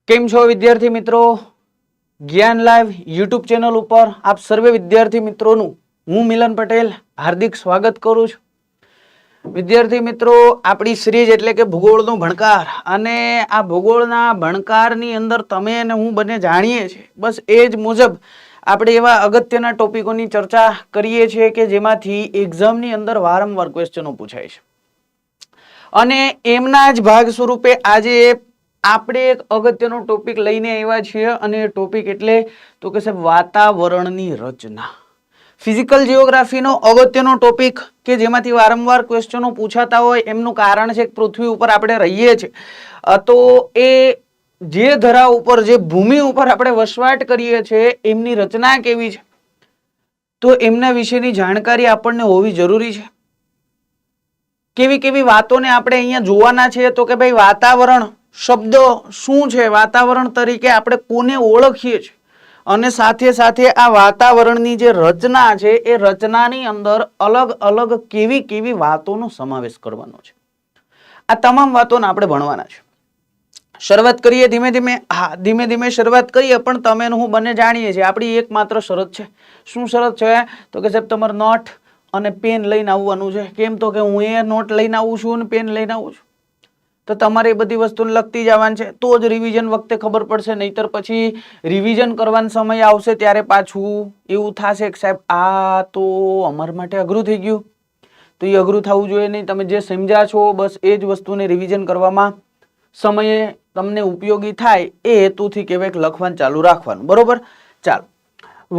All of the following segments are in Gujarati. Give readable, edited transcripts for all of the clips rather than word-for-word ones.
કેમ છો વિદ્યાર્થી મિત્રો? જ્ઞાન લાઈવ યુટ્યુબ ચેનલ ઉપર આપ સર્વે વિદ્યાર્થી મિત્રોનું હું મિલન પટેલ હાર્દિક સ્વાગત કરું છું. વિદ્યાર્થી મિત્રો, આપણી સિરીઝ એટલે કે ભૂગોળનો ભણકાર, અને આ ભૂગોળના ભણકારની અંદર તમે અને હું બંને જાણીએ છીએ બસ એ જ મુજબ આપણે એવા અગત્યના ટોપિકોની ચર્ચા કરીએ છીએ કે જેમાંથી એક્ઝામની અંદર વારંવાર ક્વેશ્ચનો પૂછાય છે. અને એમના જ ભાગ સ્વરૂપે આજે આપણે એક અગત્યનો ટોપિક લઈને આવ્યા છીએ, અને એ ટોપિક એટલે તો કે સાહેબ વાતાવરણની રચના. ફિઝિકલ જીઓગ્રાફીનો અગત્યનો ટોપિક કે જેમાંથી વારંવાર ક્વેશ્ચનો પૂછાતા હોય. એમનું કારણ છે કે પૃથ્વી ઉપર આપણે રહીએ છીએ, તો એ જે ધરા ઉપર, જે ભૂમિ ઉપર આપણે વસવાટ કરીએ છીએ એમની રચના કેવી છે, તો એમના વિશેની જાણકારી આપણને હોવી જરૂરી છે. કેવી કેવી વાતોને આપણે અહીંયા જોવાના છે, તો કે ભાઈ વાતાવરણ શબ્દ શું છે, વાતાવરણ તરીકે આપણે કોને ઓળખીએ છીએ, અને સાથે સાથે આ વાતાવરણની જે રચના છે એ રચનાની અંદર અલગ અલગ કેવી કેવી વાતોનો સમાવેશ કરવાનો છે. આ તમામ વાતોને આપણે ભણવાના છે. શરૂઆત કરીએ ધીમે ધીમે. હા, ધીમે ધીમે શરૂઆત કરીએ, પણ તમે હું બંને જાણીએ છીએ આપણી એકમાત્ર શરત છે. શું શરત છે? તો કે સાહેબ તમારે નોટ અને પેન લઈને આવવાનું છે. કેમ? તો કે હું એ નોટ લઈને આવું છું અને પેન લઈને આવું છું, તો તમારે એ બધી વસ્તુને લખતી જવાની છે, તો જ રિવિઝન વખતે ખબર પડશે. નહીતર પછી રિવિઝન કરવાનો સમય આવશે ત્યારે પાછું એવું થશે કે સાહેબ આ તો અમારા માટે અઘરું થઈ ગયું. તો એ અઘરું થવું જોઈએ નહીં. તમે જે સમજ્યા છો બસ એ જ વસ્તુને રિવિઝન કરવામાં સમયે તમને ઉપયોગી થાય એ હેતુથી કહેવાય લખવાનું ચાલુ રાખવાનું. બરોબર? ચાલો,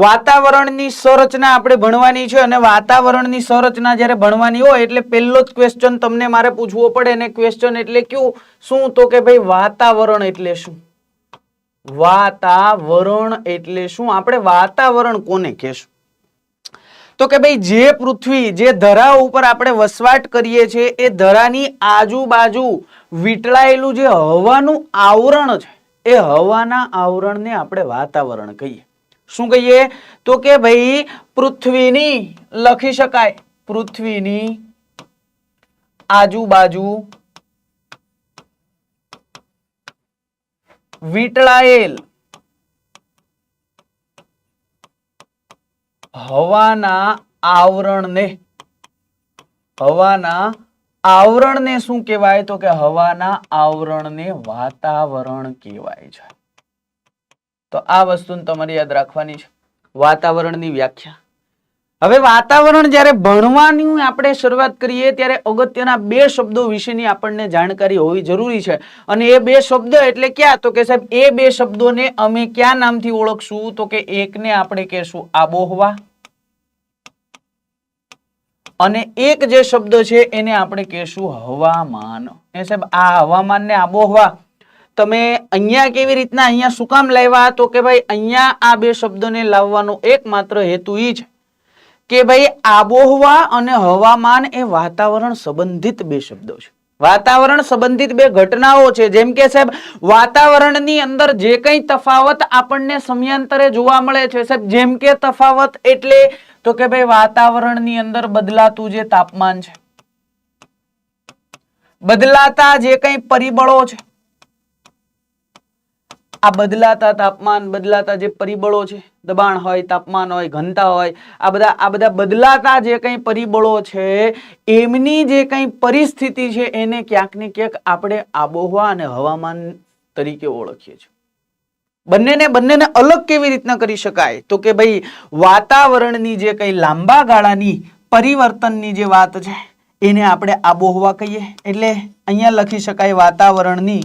વાતાવરણની સંરચના આપણે ભણવાની છે, અને વાતાવરણની સંરચના જ્યારે ભણવાની હોય એટલે પહેલો જ ક્વેશ્ચન તમને મારે પૂછવો પડે. અને ક્વેશ્ચન એટલે શું? તો કે ભાઈ વાતાવરણ એટલે શું? વાતાવરણ એટલે શું? આપણે વાતાવરણ કોને કહેશું? તો કે ભાઈ જે પૃથ્વી, જે ધરા ઉપર આપણે વસવાટ કરીએ છીએ એ ધરાની આજુબાજુ વીંટળાયેલું જે હવાનું આવરણ છે, એ હવાના આવરણને આપણે વાતાવરણ કહીએ. શું કહીએ? તો કે ભાઈ પૃથ્વીની, લખી શકાય પૃથ્વીની આજુબાજુ વીંટળાયેલ હવાના આવરણને શું કહેવાય? તો કે હવાના આવરણને વાતાવરણ કહેવાય છે. તો આ વસ્તુ તમારે યાદ રાખવાની છે, વાતાવરણની વ્યાખ્યા. હવે વાતાવરણ જ્યારે ભણવાની આપણે શરૂઆત કરીએ ત્યારે અગત્યના બે શબ્દો વિશેની આપણને જાણકારી હોવી જરૂરી છે. અને એ બે શબ્દ એટલે ક્યાં? તો કે સાહેબ એ બે શબ્દોને અમે ક્યાં નામથી ઓળખશું? તો કે એકને આપણે કહેશું આબોહવા, અને એક જે શબ્દ છે એને આપણે કહેશું હવામાન. એ સાહેબ આ હવામાન ને આબોહવા તમે અહીંયા કેવી રીતના, અહીંયા શું કામ લાવ્યા? તો કે ભાઈ અહીંયા આ બે શબ્દોને લાવવાનો એકમાત્ર હેતુ એ છે કે ભાઈ આબોહવા અને હવામાન એ વાતાવરણ સંબંધિત બે શબ્દો છે, વાતાવરણ સંબંધિત બે ઘટનાઓ છે. જેમ કે સાહેબ વાતાવરણની અંદર જે કંઈ તફાવત આપણને સમયાંતરે જોવા મળે છે સાહેબ, જેમ કે તફાવત એટલે તો કે ભાઈ વાતાવરણની અંદર બદલાતું જે તાપમાન છે, બદલાતા જે કંઈ પરિબળો છે, આ બદલાતા તાપમાન, બદલાતા જે પરિબળો છે, દબાણ હોય, તાપમાન હોય, ઘનતા હોય, આ બધા બદલાતા જે કંઈ પરિબળો છે એમની જે કંઈ પરિસ્થિતિ છે એને ક્યાંક ને ક્યાંક આપણે આબોહવા અને હવામાન તરીકે ઓળખીએ છીએ. બંનેને અલગ કેવી રીતના કરી શકાય? તો કે ભાઈ વાતાવરણની જે કંઈ લાંબા ગાળાની પરિવર્તનની જે વાત છે એને આપણે આબોહવા કહીએ. એટલે અહીંયા લખી શકાય વાતાવરણની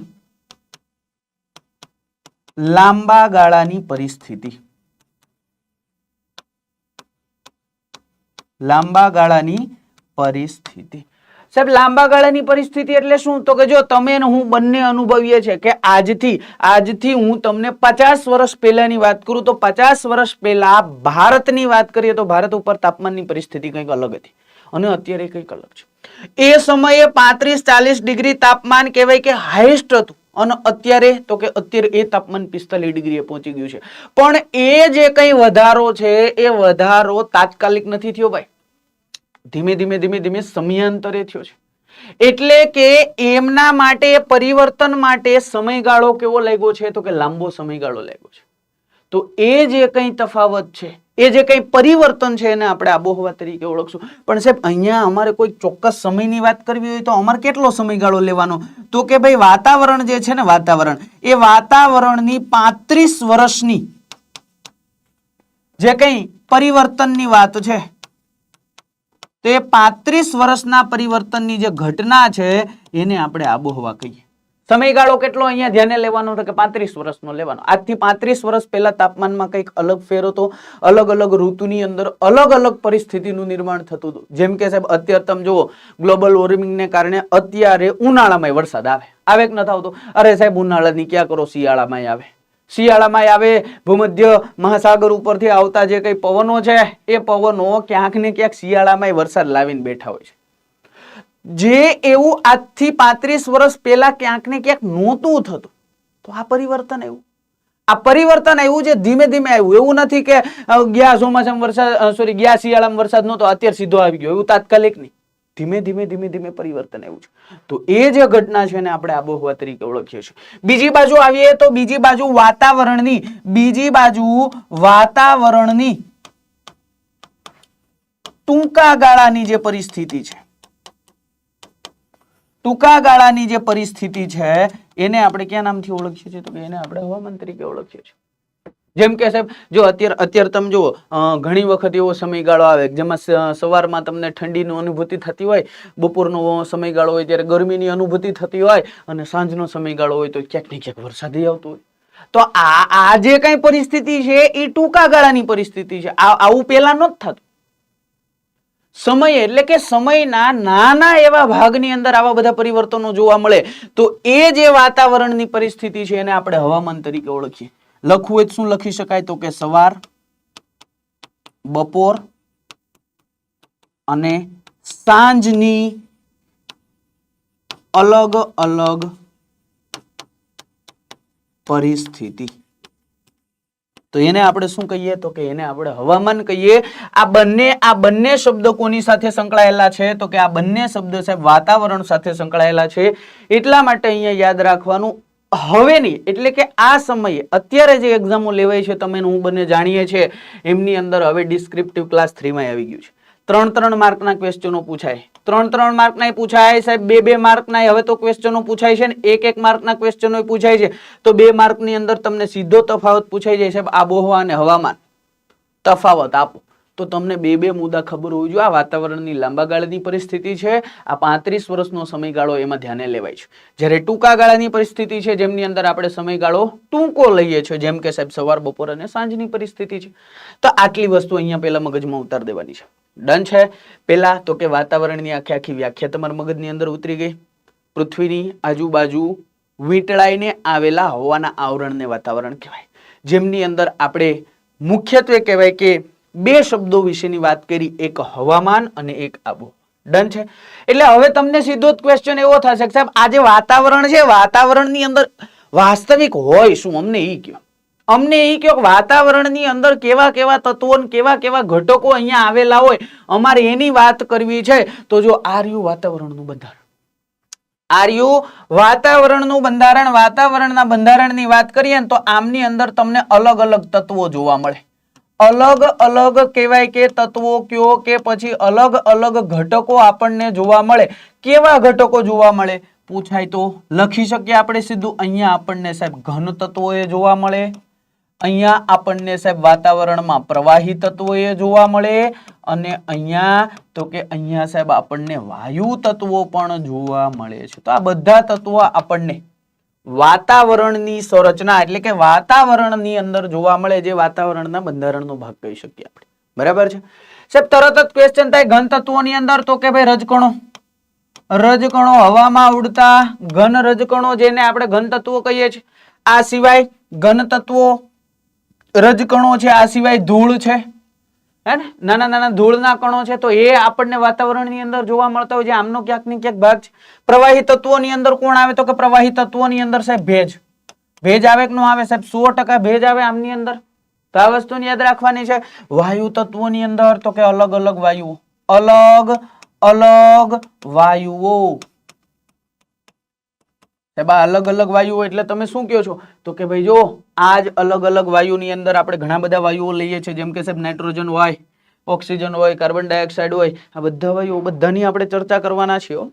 લાંબા ગાળાની પરિસ્થિતિ. લાંબા ગાળાની પરિસ્થિતિ. સાહેબ લાંબા ગાળાની પરિસ્થિતિ એટલે શું? તો કે જો તમે ને હું બંને અનુભવીએ છે કે આજથી હું તમને 50 વર્ષ પહેલાની વાત કરું તો 50 વર્ષ પહેલા ભારતની વાત કરીએ તો ભારત ઉપર તાપમાનની પરિસ્થિતિ કંઈક અલગ હતી, અને અત્યારે કંઈક અલગ છે. એ સમયે 35-40 ડિગ્રી તાપમાન કહેવાય કે હાઈએસ્ટ હતું, અને અત્યારે તો કે અત્યારે એ તાપમાન 45 ડિગ્રીએ પહોંચી ગયું છે. પણ એ જે કંઈ વધારો છે એ વધારો તાત્કાલિક નથી થયો ભાઈ, ધીમે ધીમે સમયાંતરે થયો છે. એટલે કે એમના માટે પરિવર્તન માટે સમયગાળો કેવો લાગ્યો છે તો કે લાંબો સમયગાળો લાગ્યો છે. તો એ જે કંઈ તફાવત છે, એ જે કંઈ પરિવર્તન છે એને આપણે આબોહવા તરીકે ઓળખશું. પણ સાહેબ અહીંયા અમારે કોઈ ચોક્કસ સમયની વાત કરવી હોય તો અમારે કેટલો સમયગાળો લેવાનો? તો કે ભાઈ વાતાવરણ જે છે ને, વાતાવરણ, એ વાતાવરણની 35 વર્ષની જે કંઈ પરિવર્તનની વાત છે, તો એ 35 વર્ષના પરિવર્તનની જે ઘટના છે એને આપણે આબોહવા કહીએ. સમયગાળો કેટલો અહીંયા ધ્યાને લેવાનો તો કે 35 વર્ષનો લેવાનો. આજથી 35 વર્ષ પહેલા તાપમાનમાં કંઈક અલગ ફેર હતો. અલગ અલગ ઋતુની અંદર અલગ અલગ પરિસ્થિતિનું નિર્માણ થતું હતું. જેમ કે સાહેબ અત્યારે તમે જુઓ, ગ્લોબલ વોર્મિંગને કારણે અત્યારે ઉનાળામાં વરસાદ આવે કે નથી આવતો? અરે સાહેબ ઉનાળાની ક્યાં કરો, શિયાળામાં આવે. શિયાળામાં આવે. ભૂમધ્ય મહાસાગર ઉપરથી આવતા જે કઈ પવનો છે એ પવનો ક્યાંક ને ક્યાંક શિયાળામાં વરસાદ લાવીને બેઠા હોય છે. જે એવું આજથી 35 વર્ષ પહેલા ક્યાંક ને ક્યાંક નહોતું થતું. તો આ પરિવર્તન આવ્યું. આ પરિવર્તન આવ્યું જે ધીમે ધીમે આવ્યું. એવું નથી કે ગયા ચોમાસામાં વરસાદ, ગયા શિયાળામાં વરસાદ નહોતો અત્યારે સીધો આવી ગયો, એવું તાત્કાલિક નહીં. ધીમે ધીમે ધીમે ધીમે પરિવર્તન આવ્યું છે. તો એ જે ઘટના છે ને આપણે આબોહવા તરીકે ઓળખીએ છીએ. બીજી બાજુ આવીએ તો બીજી બાજુ વાતાવરણની ટૂંકા ગાળાની જે પરિસ્થિતિ છે, ટૂંકા ગાળાની જે પરિસ્થિતિ છે એને આપણે ક્યાં નામથી ઓળખીએ છીએ? તો એને આપણે હવામાન તરીકે ઓળખીએ છીએ. જેમ કે સાહેબ જો અત્યારે તમે જુઓ, ઘણી વખત એવો સમયગાળો આવે જેમાં સવારમાં તમને ઠંડીની અનુભૂતિ થતી હોય, બપોરનો સમયગાળો હોય ત્યારે ગરમીની અનુભૂતિ થતી હોય, અને સાંજનો સમયગાળો હોય તો ક્યાંક ને ક્યાંક વરસાદ આવતો હોય. તો આ જે કઈ પરિસ્થિતિ છે એ ટૂંકા ગાળાની પરિસ્થિતિ છે. આવું પહેલા નહોતું થતું. સમય એટલે કે સમયના નાના એવા ભાગની અંદર આવા બધા પરિવર્તનો જોવા મળે. તો એ જે વાતાવરણની પરિસ્થિતિ છે એને આપણે હવામાન તરીકે ઓળખીએ. લખવું હોય શું લખી શકાય? તો કે સવાર, બપોર અને સાંજની અલગ અલગ પરિસ્થિતિ. તો એને આપણે શું કહીએ? તો કે એને આપણે હવામાન કહીએ. આ બંને શબ્દો કોની સાથે સંકળાયેલા છે? તો કે આ બંને શબ્દો સાહેબ વાતાવરણ સાથે સંકળાયેલા છે. એટલા માટે અહીંયા યાદ રાખવાનું, હવેની એટલે કે આ સમયે અત્યારે જે એક્ઝામો લેવાય છે તમે હું બંને જાણીએ છીએ, એમની અંદર હવે ડિસ્ક્રિપ્ટિવ ક્લાસ 3 માં આવી ગયું છે. 3-3 માર્કના ક્વેશ્ચનો પૂછાય. 3-3 માર્કના પૂછાય સાહેબ, 2-2 માર્કના હવે તો ક્વેશ્ચનો પૂછાય છે ને 1-1 માર્કના ક્વેશ્ચનો પૂછાય છે. તો 2 માર્કની અંદર તમને સીધો તફાવત પૂછાઈ જાય સાહેબ, આબોહવા અને હવામાન તફાવત આપો. તો તમને 2-2 મુદ્દા ખબર હોવી જોઈએ. આ વાતાવરણની લાંબા ગાળાની પરિસ્થિતિ છે, આ 35 વર્ષનો સમયગાળો એમાં ધ્યાને લેવાય છે. જ્યારે ટૂંકા ગાળાની પરિસ્થિતિ છે જેમની અંદર આપણે સમયગાળો ટૂંકો લઈએ છીએ, જેમ કે સાહેબ સવાર, બપોર અને સાંજની પરિસ્થિતિ છે. તો આટલી વસ્તુ અહીંયા પહેલા મગજમાં ઉતાર દેવાની છે. ડન છે? પહેલા તો કે વાતાવરણની આખી વ્યાખ્યા તમારા મગજની અંદર ઉતરી ગઈ. પૃથ્વીની આજુબાજુ વીંટળાઈને આવેલા હવાના આવરણને વાતાવરણ કહેવાય. જેમની અંદર આપણે મુખ્યત્વે કહેવાય કે 2 શબ્દો વિશેની વાત કરી, એક હવામાન અને એક આબોહવા. ડન છે? એટલે હવે તમને સીધો જ ક્વેશ્ચન એવો થશે કે સાહેબ આ જે વાતાવરણ છે, વાતાવરણની અંદર વાસ્તવિક હોય શું? અમને એ કહો વાતાવરણની અંદર કેવા કેવા તત્વો અને કેવા કેવા ઘટકો અહીંયા આવેલા હોય, અમારે એની વાત કરવી છે. તો જો આર્યુ વાતાવરણનું બંધારણ, વાતાવરણના બંધારણની વાત કરીએ તો આમની અંદર તમને અલગ અલગ તત્વો જોવા મળે. અલગ અલગ કહેવાય કે તત્વો કયો કે પછી અલગ અલગ ઘટકો આપણને જોવા મળે. કેવા ઘટકો જોવા મળે પૂછાય તો લખી શકીએ આપણે સીધું. અહીંયા આપણને સાહેબ ઘન તત્વો એ જોવા મળે. અહીંયા આપણને સાહેબ વાતાવરણમાં પ્રવાહી તત્વો એ જોવા મળે. અને અહીંયા તો કે અહીંયા સાહેબ આપણને વાયુ તત્વો પણ જોવા મળે છે. તો આ બધા તત્વો આપણને વાતાવરણની સંરચના એટલે કે વાતાવરણની અંદર જોવા મળે, જે વાતાવરણના બંધારણનો ભાગ કહી શકીએ આપણે. બરાબર છે સાહેબ? તરત જ ક્વેશ્ચન થાય ઘન તત્વોની અંદર તો કે ભાઈ રજકણો, હવામાં ઉડતા ઘન રજકણો જેને આપણે ઘન તત્વો કહીએ છીએ. આ સિવાય ઘન તત્વો રજકણો છે, આ સિવાય ધૂળ છે, હે ને, નાના નાના ધૂળના કણો છે. તો એ આપણને વાતાવરણની અંદર જોવા મળતા હોય છે. આમનો ક્યાંક ને ક્યાંક ભાગ છે. પ્રવાહી તત્વોની અંદર કોણ આવે? તો કે પ્રવાહી તત્વોની અંદર સાહેબ ભેજ આવે કે ન આવે સાહેબ? 100% ભેજ આવે આમની અંદર. તો આ વસ્તુને યાદ રાખવાની છે. વાયુ તત્વોની અંદર તો કે અલગ અલગ વાયુઓ, સાહેબ આ અલગ અલગ વાયુઓ એટલે તમે શું કહો છો? તો કે ભાઈ જો આ જ અલગ અલગ વાયુની અંદર આપણે ઘણા બધા વાયુઓ લઈએ છીએ, જેમ કે સાહેબ નાઇટ્રોજન હોય, ઓક્સિજન હોય, કાર્બન ડાયોક્સાઇડ હોય, આ બધા વાયુઓ બધાની આપણે ચર્ચા કરવાના છીએ.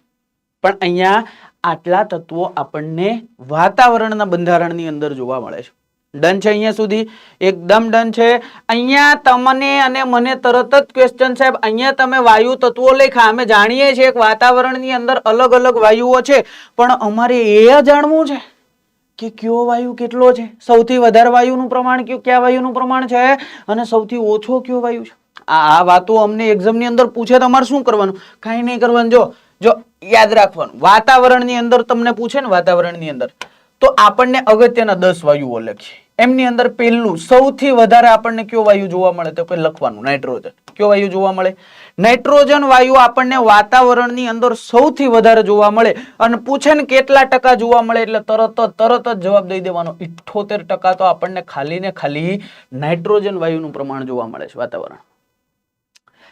પણ અહીંયા આટલા તત્વો આપણને વાતાવરણના બંધારણની અંદર જોવા મળે છે. ડન છે અહીંયા સુધી? એકદમ ડન છે. અહીંયા તમને અને મને તરત જ ક્વેશ્ચન સાહેબ, અહીંયા તમે વાયુ તત્વો લખ્યા, અમે જાણીએ છીએ કે વાતાવરણની અંદર અલગ અલગ વાયુઓ છે, પણ અમારે એ જાણવું છે કે કયો વાયુ કેટલો છે, સૌથી વધારે વાયુનું પ્રમાણ કયા વાયુનું પ્રમાણ છે અને સૌથી ઓછો કયો વાયુ છે. આ વાતો અમને એક્ઝામની અંદર પૂછે, તમારે શું કરવાનું? કાંઈ નહીં કરવાનું. જો યાદ રાખવાનું, વાતાવરણની અંદર તમને પૂછે ને, વાતાવરણની અંદર તો આપણને અગત્યના 10 વાયુઓ લખીએ. એમની અંદર પહેલું સૌથી વધારે આપણને કયો વાયુ જોવા મળે? તો કે લખવાનું નાઇટ્રોજન. કયો વાયુ જોવા મળે? નાઇટ્રોજન વાયુ આપણને વાતાવરણની અંદર સૌથી વધારે જોવા મળે. અને પૂછે ને કેટલા ટકા જોવા મળે, એટલે તરત જ જવાબ દઈ દેવાનો. 78% તો આપણને ખાલી ને ખાલી નાઇટ્રોજન વાયુનું પ્રમાણ જોવા મળે છે વાતાવરણ.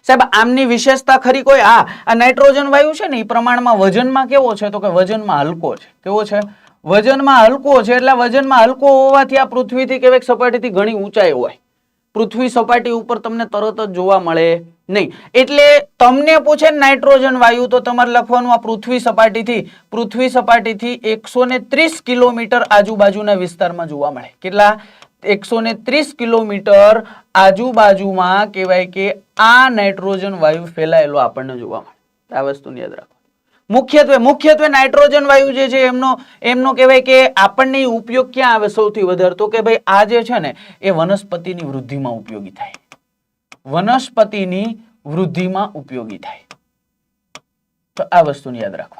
સાહેબ આમની વિશેષતા ખરી કોઈ? આ નાઇટ્રોજન વાયુ છે ને, એ પ્રમાણમાં વજનમાં કેવો છે? તો કે વજનમાં હલકો છે. કેવો છે? વજનમાં હલકો છે. એટલે વજનમાં હલકો હોવાથી આ પૃથ્વીથી કેવાય સપાટીથી ઘણી ઊંચાઈ હોય. પૃથ્વી સપાટી ઉપર તમને તરત જ જોવા મળે નહીં. એટલે તમને પૂછે નાઇટ્રોજન વાયુ તો તમારે લખવાનું આ પૃથ્વી સપાટીથી 130 કિલોમીટર આજુબાજુના વિસ્તારમાં જોવા મળે. કેટલા? 130 કિલોમીટર આજુબાજુમાં કહેવાય કે આ નાઇટ્રોજન વાયુ ફેલાયેલો આપણને જોવા મળે. આ વસ્તુને યાદ રાખો. મુખ્યત્વે નાઇટ્રોજન વાયુ જે છે એમનો કહેવાય કે આપણને ઉપયોગ ક્યાં આવે સૌથી વધારે? તો કે ભાઈ આ જે છે ને એ વનસ્પતિની વૃદ્ધિમાં ઉપયોગી થાય. વનસ્પતિની વૃદ્ધિમાં ઉપયોગી થાય. તો આ વસ્તુને યાદ રાખો.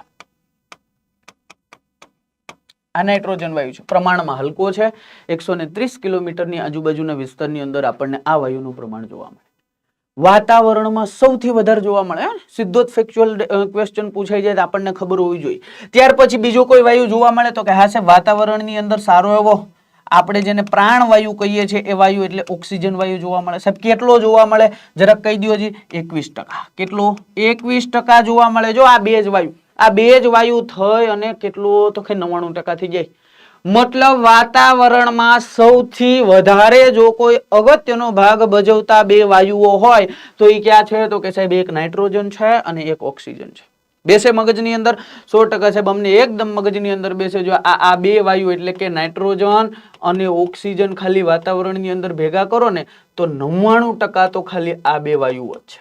આ નાઇટ્રોજન વાયુ છે, પ્રમાણમાં હલકો છે. 130 કિલોમીટરની આજુબાજુના વિસ્તારની અંદર આપણને આ વાયુનું પ્રમાણ જોવા મળે. વાતાવરણમાં સૌથી વધારે જોવા મળે. સીધો જ ફેક્ચ્યુઅલ ક્વેશ્ચન પૂછાઈ જાય તો આપણને ખબર હોવી જોઈએ. ત્યાર પછી બીજો કોઈ વાયુ જોવા મળે? તો કે હા સાહેબ વાતાવરણની અંદર સારો એવો આપણે જેને પ્રાણવાયુ કહીએ છીએ એ વાયુ એટલે ઓક્સિજન વાયુ જોવા મળે. સાહેબ કેટલો જોવા મળે જરાક કહી દો જી? 21%. કેટલો? 21% જોવા મળે. જો આ બે જ વાયુ થઈ અને કેટલો? તો કે 99% થઈ જાય. મતલબ વાતાવરણમાં સૌથી વધારે જો કોઈ અગત્યનો ભાગ ભજવતા બે વાયુઓ હોય તો એ ક્યાં છે? તો કે સાહેબ એક નાઇટ્રોજન છે અને એક ઓક્સિજન છે. બેસે મગજની અંદર 100% સાહેબ અમને એકદમ મગજની અંદર બેસે. જો આ બે વાયુ એટલે કે નાઇટ્રોજન અને ઓક્સિજન ખાલી વાતાવરણની અંદર ભેગા કરો ને તો 99% તો ખાલી આ બે વાયુઓ જ છે.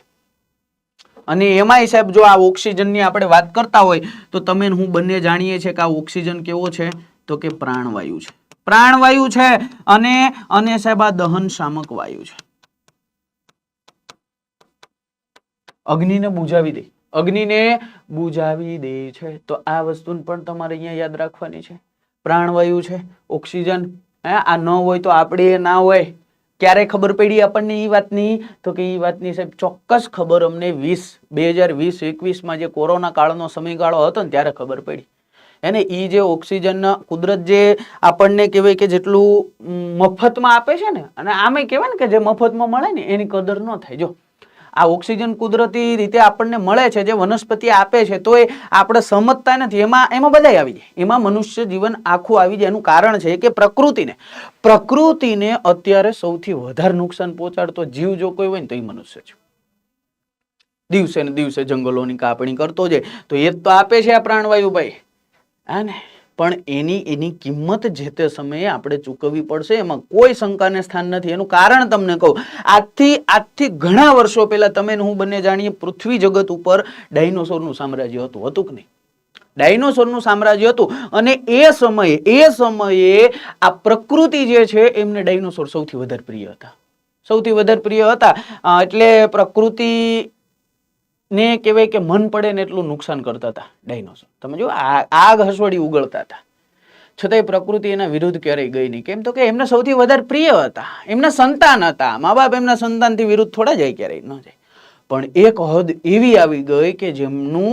અને એમાંય સાહેબ જો આ ઓક્સિજનની આપણે વાત કરતા હોય તો તમે હું બંને જાણીએ છીએ કે આ ઓક્સિજન કેવો છે? તો કે પ્રાણવાયુ છે. પ્રાણવાયુ છે અને સાહેબ આ દહન શામક વાયુ છે. અગ્નિને બુઝાવી દે છે. તો આ વસ્તુ પણ તમારે અહીંયા યાદ રાખવાની છે. પ્રાણવાયુ છે, ઓક્સિજન. આ ન હોય તો આપણે ના હોય. ક્યારે ખબર પડી આપણને એ વાતની? તો કે એ વાતની સાહેબ ચોક્કસ ખબર અમને 2020-21માં જે કોરોના કાળનો સમયગાળો હતો ને ત્યારે ખબર પડી. એને ઈ જે ઓક્સિજન કુદરત જે આપણને કહેવાય કે જેટલું મફતમાં આપે છે ને, અને આમે કહેવાય ને કે જે મફતમાં મળે ને એની કદર ન થાય. જો આ ઓક્સિજન કુદરતી રીતે આપણને મળે છે, જે વનસ્પતિ આપે છે, તો એ આપણે સમજતા નથી. એમાં બધાય આવી જાય. એમાં મનુષ્ય જીવન આખું આવી જાય. એનું કારણ છે કે પ્રકૃતિને અત્યારે સૌથી વધારે નુકસાન પહોંચાડતો જીવ જો કોઈ હોય ને તો એ મનુષ્ય છે. દિવસે ને દિવસે જંગલોની કાપણી કરતો જાય તો એ જ તો આપે છે આ પ્રાણવાયુ ભાઈ. પણ એની કિંમત જે તે સમયે આપણે ચૂકવવી પડશે. એમાં કોઈ શંકાને સ્થાન નથી. એનું કારણ તમને કહું. આજથી ઘણા વર્ષો પહેલા તમે હું બંને જાણીએ પૃથ્વી જગત ઉપર ડાયનોસોરનું સામ્રાજ્ય હતું કે નહીં? ડાયનોસોરનું સામ્રાજ્ય હતું. અને એ સમયે આ પ્રકૃતિ જે છે એમને ડાયનોસોર સૌથી વધારે પ્રિય હતા. એટલે પ્રકૃતિ ને કહેવાય કે મન પડે ને એટલું નુકસાન કરતા હતા ડાયનોસોર. તમે જો આગ હસવડી ઉગળતા હતા, છતાંય પ્રકૃતિ એના વિરુદ્ધ ક્યારેય ગઈ નહીં. કેમ? તો કે એમને સૌથી વધારે પ્રિય હતા. એમના સંતાન હતા. મા બાપ એમના સંતાનથી વિરુદ્ધ થોડા જાય, ક્યારેય ન જાય. પણ એક હદ એવી આવી ગઈ કે જેમનું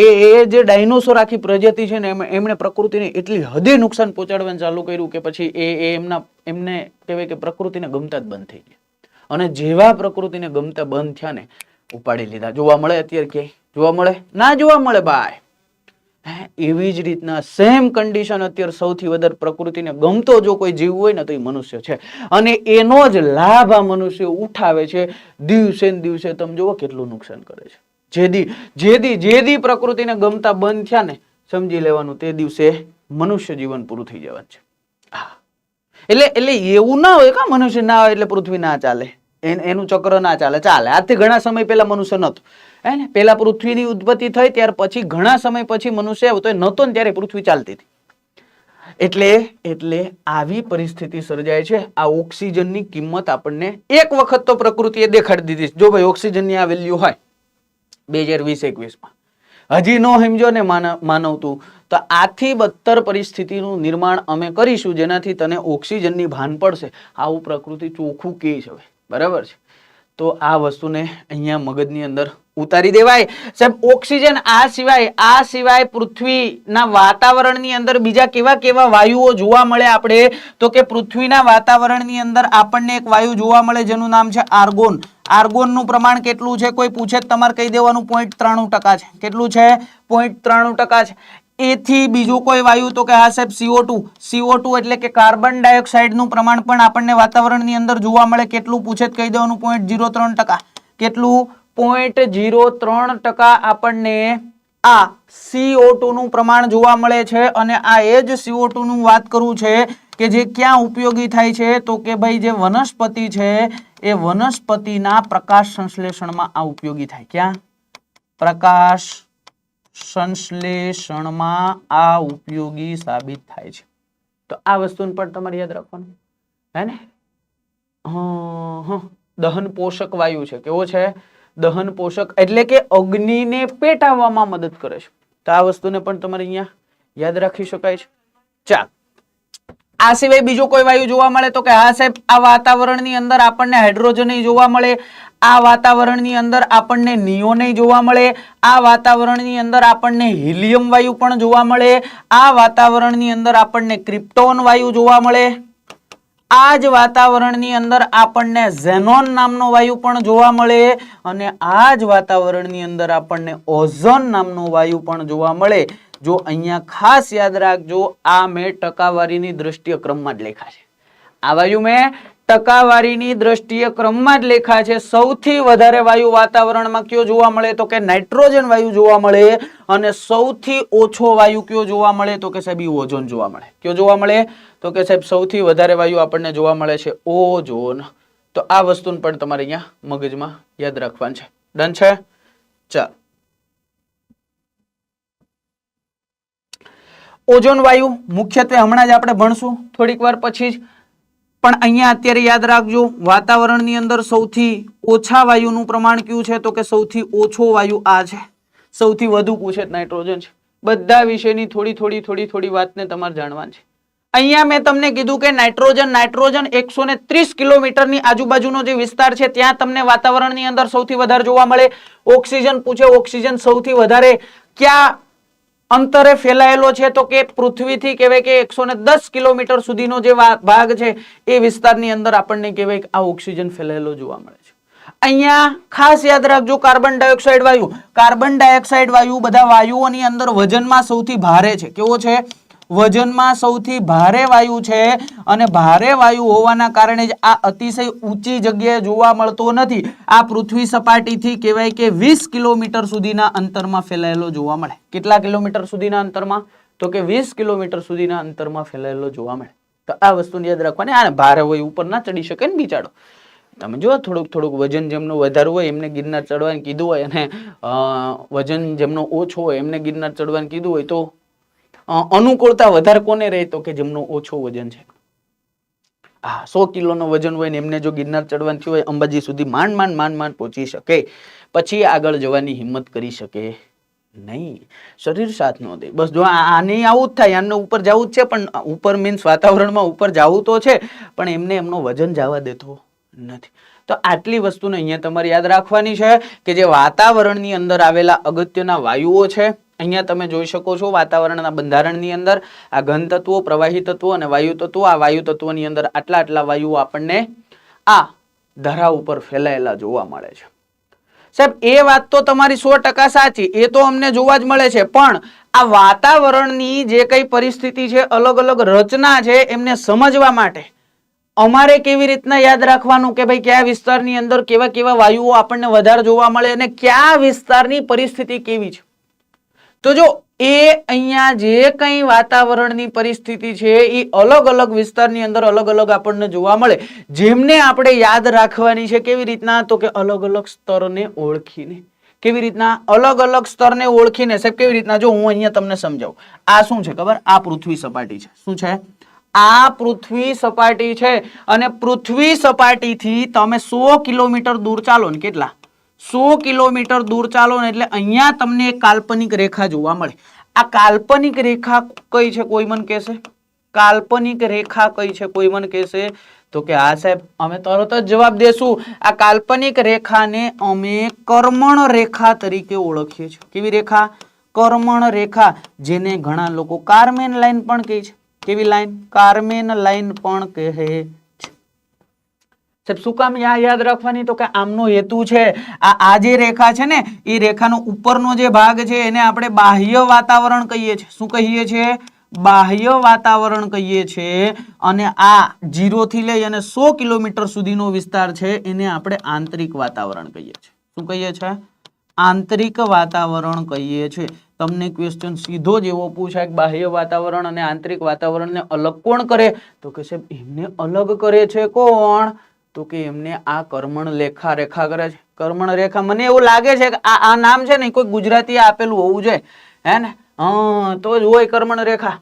એ જે ડાયનોસોર આખી પ્રજાતિ છે ને એમણે પ્રકૃતિને એટલી હદે નુકસાન પહોંચાડવાનું ચાલુ કર્યું કે પછી એમને કહેવાય કે પ્રકૃતિને ગમતા જ બંધ થઈ ગયા. અને જેવા પ્રકૃતિને ગમતા બંધ થયા ને ઉપાડી લીધા. જોવા મળે અત્યારે ક્યાંય? જોવા મળે? ના જોવા મળે ભાઈ. એવી જ રીતના સેમ કન્ડિશન અત્યારે સૌથી વધારે પ્રકૃતિને ગમતો જો કોઈ જીવ હોય ને તો એ મનુષ્ય છે, અને એનો જ લાભ આ મનુષ્ય ઉઠાવે છે. દિવસે ને દિવસે તમે જુઓ કેટલું નુકસાન કરે છે. જે દી પ્રકૃતિને ગમતા બંધ થયા ને સમજી લેવાનું તે દિવસે મનુષ્ય જીવન પૂરું થઈ જવાનું છે. એટલે એવું ના હોય કે મનુષ્ય ના હોય એટલે પૃથ્વી ના ચાલે, એનું ચક્ર ના ચાલે. આજથી ઘણા સમય પહેલા મનુષ્ય નહોતો, હે ને. પહેલા પૃથ્વીની ઉત્પત્તિ થઈ ત્યાર પછી ઘણા સમય પછી મનુષ્ય આવ્યો તો નહોતો ને ત્યારે પૃથ્વી ચાલતી હતી. એટલે આવી પરિસ્થિતિ સર્જાય છે. આ ઓક્સિજનની કિંમત આપણને એક વખત તો પ્રકૃતિએ દેખાડી દીધી. જો ભાઈ ઓક્સિજનની આ વેલ્યુ હોય 2020-21 હજી નો સમજો ને માનવતું, તો આથી બદતર પરિસ્થિતિનું નિર્માણ અમે કરીશું જેનાથી તને ઓક્સિજનની ભાન પડશે. આવું પ્રકૃતિ ચોખ્ખું કહે છે, બરાબર છે. તો આ વસ્તુને અહીંયા મગજની અંદર ઉતારી દેવાય. સાહેબ ઓક્સિજન આ સિવાય પૃથ્વીના વાતાવરણની અંદર બીજા કેવા વાયુઓ જોવા મળે આપણે, તો કે પૃથ્વીના વાતાવરણની અંદર આપણને એક વાયુ જોવા મળે જેનું નામ છે આર્ગોન. આર્ગોનનું પ્રમાણ કેટલું છે કોઈ પૂછે તમારે કહી દેવાનું 0.93% છે. કેટલું છે? 0.93% છે. એથી બીજું કોઈ વાયુ તો કે હા સાહેબ CO2 એટલે કે કાર્બન ડાયોક્સાઇડનું પ્રમાણ પણ આપણને વાતાવરણની અંદર જોવા મળે. કેટલું પૂછે કહી દેવાનું 0.03%. કેટલું? 0.03% આપણને આ CO2 નું પ્રમાણ જોવા મળે છે. અને આ એ જ CO2 નું વાત કરું છે કે જે ક્યાં ઉપયોગી થાય છે, તો કે ભાઈ જે વનસ્પતિ છે એ વનસ્પતિના પ્રકાશ સંશ્લેષણમાં આ ઉપયોગી થાય. ક્યાં? પ્રકાશ સંશ્લેષણમાં આ ઉપયોગી સાબિત થાય છે. તો આ વસ્તુને પણ તમારે યાદ રાખવાનું, હે ને. દહન પોષક વાયુ છે. કેવો છે? દહન પોષક એટલે કે અગ્નિને પેટાવવામાં મદદ કરે છે. તો આ વસ્તુને પણ તમારે અહીંયા યાદ રાખી શકાય છે. ચાલ, આ સિવાય બીજો કોઈ વાયુ જોવા મળે તો કે હા સાહેબ આ વાતાવરણની અંદર આપણને હાઇડ્રોજન જોવા મળે, આ વાતાવરણની અંદર આપણને નિયોન જોવા મળે, આ વાતાવરણની અંદર આપણને હિલિયમ વાયુ પણ જોવા મળે, આ વાતાવરણની અંદર આપણને ક્રિપ્ટોન વાયુ જોવા મળે, આ જ વાતાવરણની અંદર આપણને ઝેનોન નામનો વાયુ પણ જોવા મળે, અને આ જ વાતાવરણની અંદર આપણને ઓઝોન નામનો વાયુ પણ જોવા મળે. જો અહીંયા ખાસ યાદ રાખજો, આ મેં ટકાવારીની દ્રષ્ટિએ ક્રમમાં જ લેખા છે. આ વાયુ મેં ટકાવારીની દ્રષ્ટિએ ક્રમમાં જ લેખા છે. સૌથી વધારે વાયુ વાતાવરણમાં કયો જોવા મળે તો કે નાઇટ્રોજન વાયુ જોવા મળે, અને સૌથી ઓછો વાયુ કયો જોવા મળે તો કે સાહેબ ઓઝોન જોવા મળે. કયો જોવા મળે તો કે સાહેબ સૌથી વધારે વાયુ આપણને જોવા મળે છે ઓઝોન. તો આ વસ્તુને પણ તમારે અહીંયા મગજમાં યાદ રાખવાનું છે. ડન છે? ચાલ, ઓઝોન વાયુ મુખ્યત્વે હમણાં જ આપણે ભણશું થોડીક વાર પછી જ, પણ અહીંયા અત્યારે યાદ રાખજો વાતાવરણની અંદર સૌથી ઓછા વાયુનું પ્રમાણ કયું છે તો કે સૌથી ઓછો વાયુ આ છે. સૌથી વધુ પૂછે નાઇટ્રોજન છે. બધા વિશેની થોડી વાતને તમારે જાણવાની છે. અહીંયા મેં તમને કીધું કે નાઇટ્રોજન 130 કિલોમીટરની આજુબાજુનો જે વિસ્તાર છે ત્યાં તમને વાતાવરણની અંદર સૌથી વધારે જોવા મળે. ઓક્સિજન પૂછે, ઓક્સિજન સૌથી વધારે ક્યાં અંતરે ફેલાયેલો છે તો કે પૃથ્વીથી કહેવાય કે 110 કિલોમીટર સુધીનો જે ભાગ છે એ વિસ્તારની અંદર આપણને કહેવાય કે આ ઓક્સિજન ફેલાયેલો જોવા મળે છે. અહીંયા ખાસ યાદ રાખજો કાર્બન ડાયોક્સાઇડ વાયુ. કાર્બન ડાયોક્સાઇડ વાયુ બધા વાયુઓની અંદર વજનમાં સૌથી ભારે છે. કેવો છે? વજનમાં સૌથી ભારે વાયુ છે, અને ભારે વાયુ હોવાના કારણે જ આ અતિશય ઊંચી જગ્યાએ જોવા મળતો નથી. આ પૃથ્વી સપાટીથી કહેવાય કે 20 કિલોમીટર સુધીના અંતરમાં ફેલાયેલો જોવા મળે. કેટલા કિલોમીટર સુધીના અંતરમાં? તો કે 20 કિલોમીટર સુધીના અંતરમાં ફેલાયેલો જોવા મળે. તો આ વસ્તુને યાદ રાખવાની. આને ભારે હોય ઉપર ના ચડી શકે ને બિચારો. તમે જો થોડુંક વજન જેમનું વધારે હોય એમને ગિરનાર ચડવાનું કીધું હોય, અને વજન જેમનો ઓછો હોય એમને ગિરનાર ચડવાનું કીધું હોય, તો અનુકૂળતા વધારે કોને રહે તો કે જેમનો ઓછો વજન છે. 100 કિલોનો વજન હોય ને એમને જો ગિરનાર ચડવાનું થયું હોય અંબાજી સુધી માંડ પહોંચી શકે, પછી આગળ જવાની હિંમત કરી શકે નહીં. શરીર સાથ ન દે. બસ જો આને આવું જ થાય, આને ઉપર જવું જ છે, પણ ઉપર મીન્સ વાતાવરણમાં ઉપર જવું તો છે, પણ એમને એમનો વજન જવા દેતો નથી. તો આટલી વસ્તુને અહીંયા તમારે યાદ રાખવાની છે કે જે વાતાવરણની અંદર આવેલા અગત્યના વાયુઓ છે. અહીંયા તમે જોઈ શકો છો વાતાવરણના બંધારણની અંદર આ ઘન તત્વો, પ્રવાહી તત્વો અને વાયુ તત્વો. આ વાયુ તત્વોની અંદર આટલા વાયુઓ આપણને આ ધરા ઉપર ફેલાયેલા જોવા મળે છે. સાહેબ એ વાત તો તમારી 100% સાચી, એ તો અમને જોવા જ મળે છે, પણ આ વાતાવરણની જે કઈ પરિસ્થિતિ છે, અલગ અલગ રચના છે, એમને સમજવા માટે અમારે કેવી રીતના યાદ રાખવાનું કે ભાઈ કયા વિસ્તારની અંદર કેવા કેવા વાયુઓ આપણને વધારે જોવા મળે અને કયા વિસ્તારની પરિસ્થિતિ કેવી છે. તો જો એ અહીંયા જે કઈ વાતાવરણની પરિસ્થિતિ છે એ અલગ અલગ વિસ્તારની અંદર અલગ અલગ આપણને જોવા મળે, જેમને આપણે યાદ રાખવાની છે. કેવી રીતના? તો કે અલગ અલગ સ્તરને ઓળખીને. કેવી રીતના? અલગ અલગ સ્તરને ઓળખીને. સાહેબ કેવી રીતના? જો હું અહીંયા તમને સમજાવું. આ શું છે ખબર? આ પૃથ્વી સપાટી છે. શું છે? આ પૃથ્વી સપાટી છે. અને પૃથ્વી સપાટીથી તમે 100 કિલોમીટર દૂર ચાલો ને, કેટલા? 100 કિલોમીટર દૂર ચાલો ને એટલે અહીંયા તમને એક કાલ્પનિક રેખા જોવા મળે. આ કાલ્પનિક રેખા કઈ છે? કોઈ મને કહેશે? કાલ્પનિક રેખા કઈ છે? કોઈ મને કહેશે? તો કે હા સાહેબ, અમે તરત જ જવાબ દેશું. આ કાલ્પનિક રેખાને અમે કર્મણ રેખા તરીકે ઓળખીએ છીએ. કેવી રેખા? કર્મણ રેખા, જેને ઘણા લોકો કાર્મેન લાઈન પણ કહે છે. કેવી લાઈન? કાર્મેન લાઈન પણ કહે છે. સાહેબ શું કામ યાદ રાખવાની? તો કે આમનો હેતુ છે, આ જે રેખા છે ને, એ રેખાનો ઉપરનો જે ભાગ છે એને આપણે બાહ્ય વાતાવરણ કહીએ છીએ. શું કહીએ છીએ? બાહ્ય વાતાવરણ કહીએ છીએ. અને આ 0 થી લઈ અને 100 કિલોમીટર સુધીનો વિસ્તાર છે એને આપણે આંતરિક વાતાવરણ કહીએ છીએ. શું કહીએ છીએ? આંતરિક વાતાવરણ કહીએ છીએ. તમને ક્વેશ્ચન સીધો જ એવો પૂછાય કે બાહ્ય વાતાવરણ અને આંતરિક વાતાવરણને અલગ કોણ કરે? તો કે સાહેબ એમને અલગ કરે છે કોણ? તો કે એમને આ કર્મણ રેખા કરે છે. કર્મણ રેખા, મને એવું લાગે છે કે આ નામ છે ને કોઈ ગુજરાતી આપેલું હોવું જોઈએ, હે ને? તો જ હોય કર્મણ રેખા,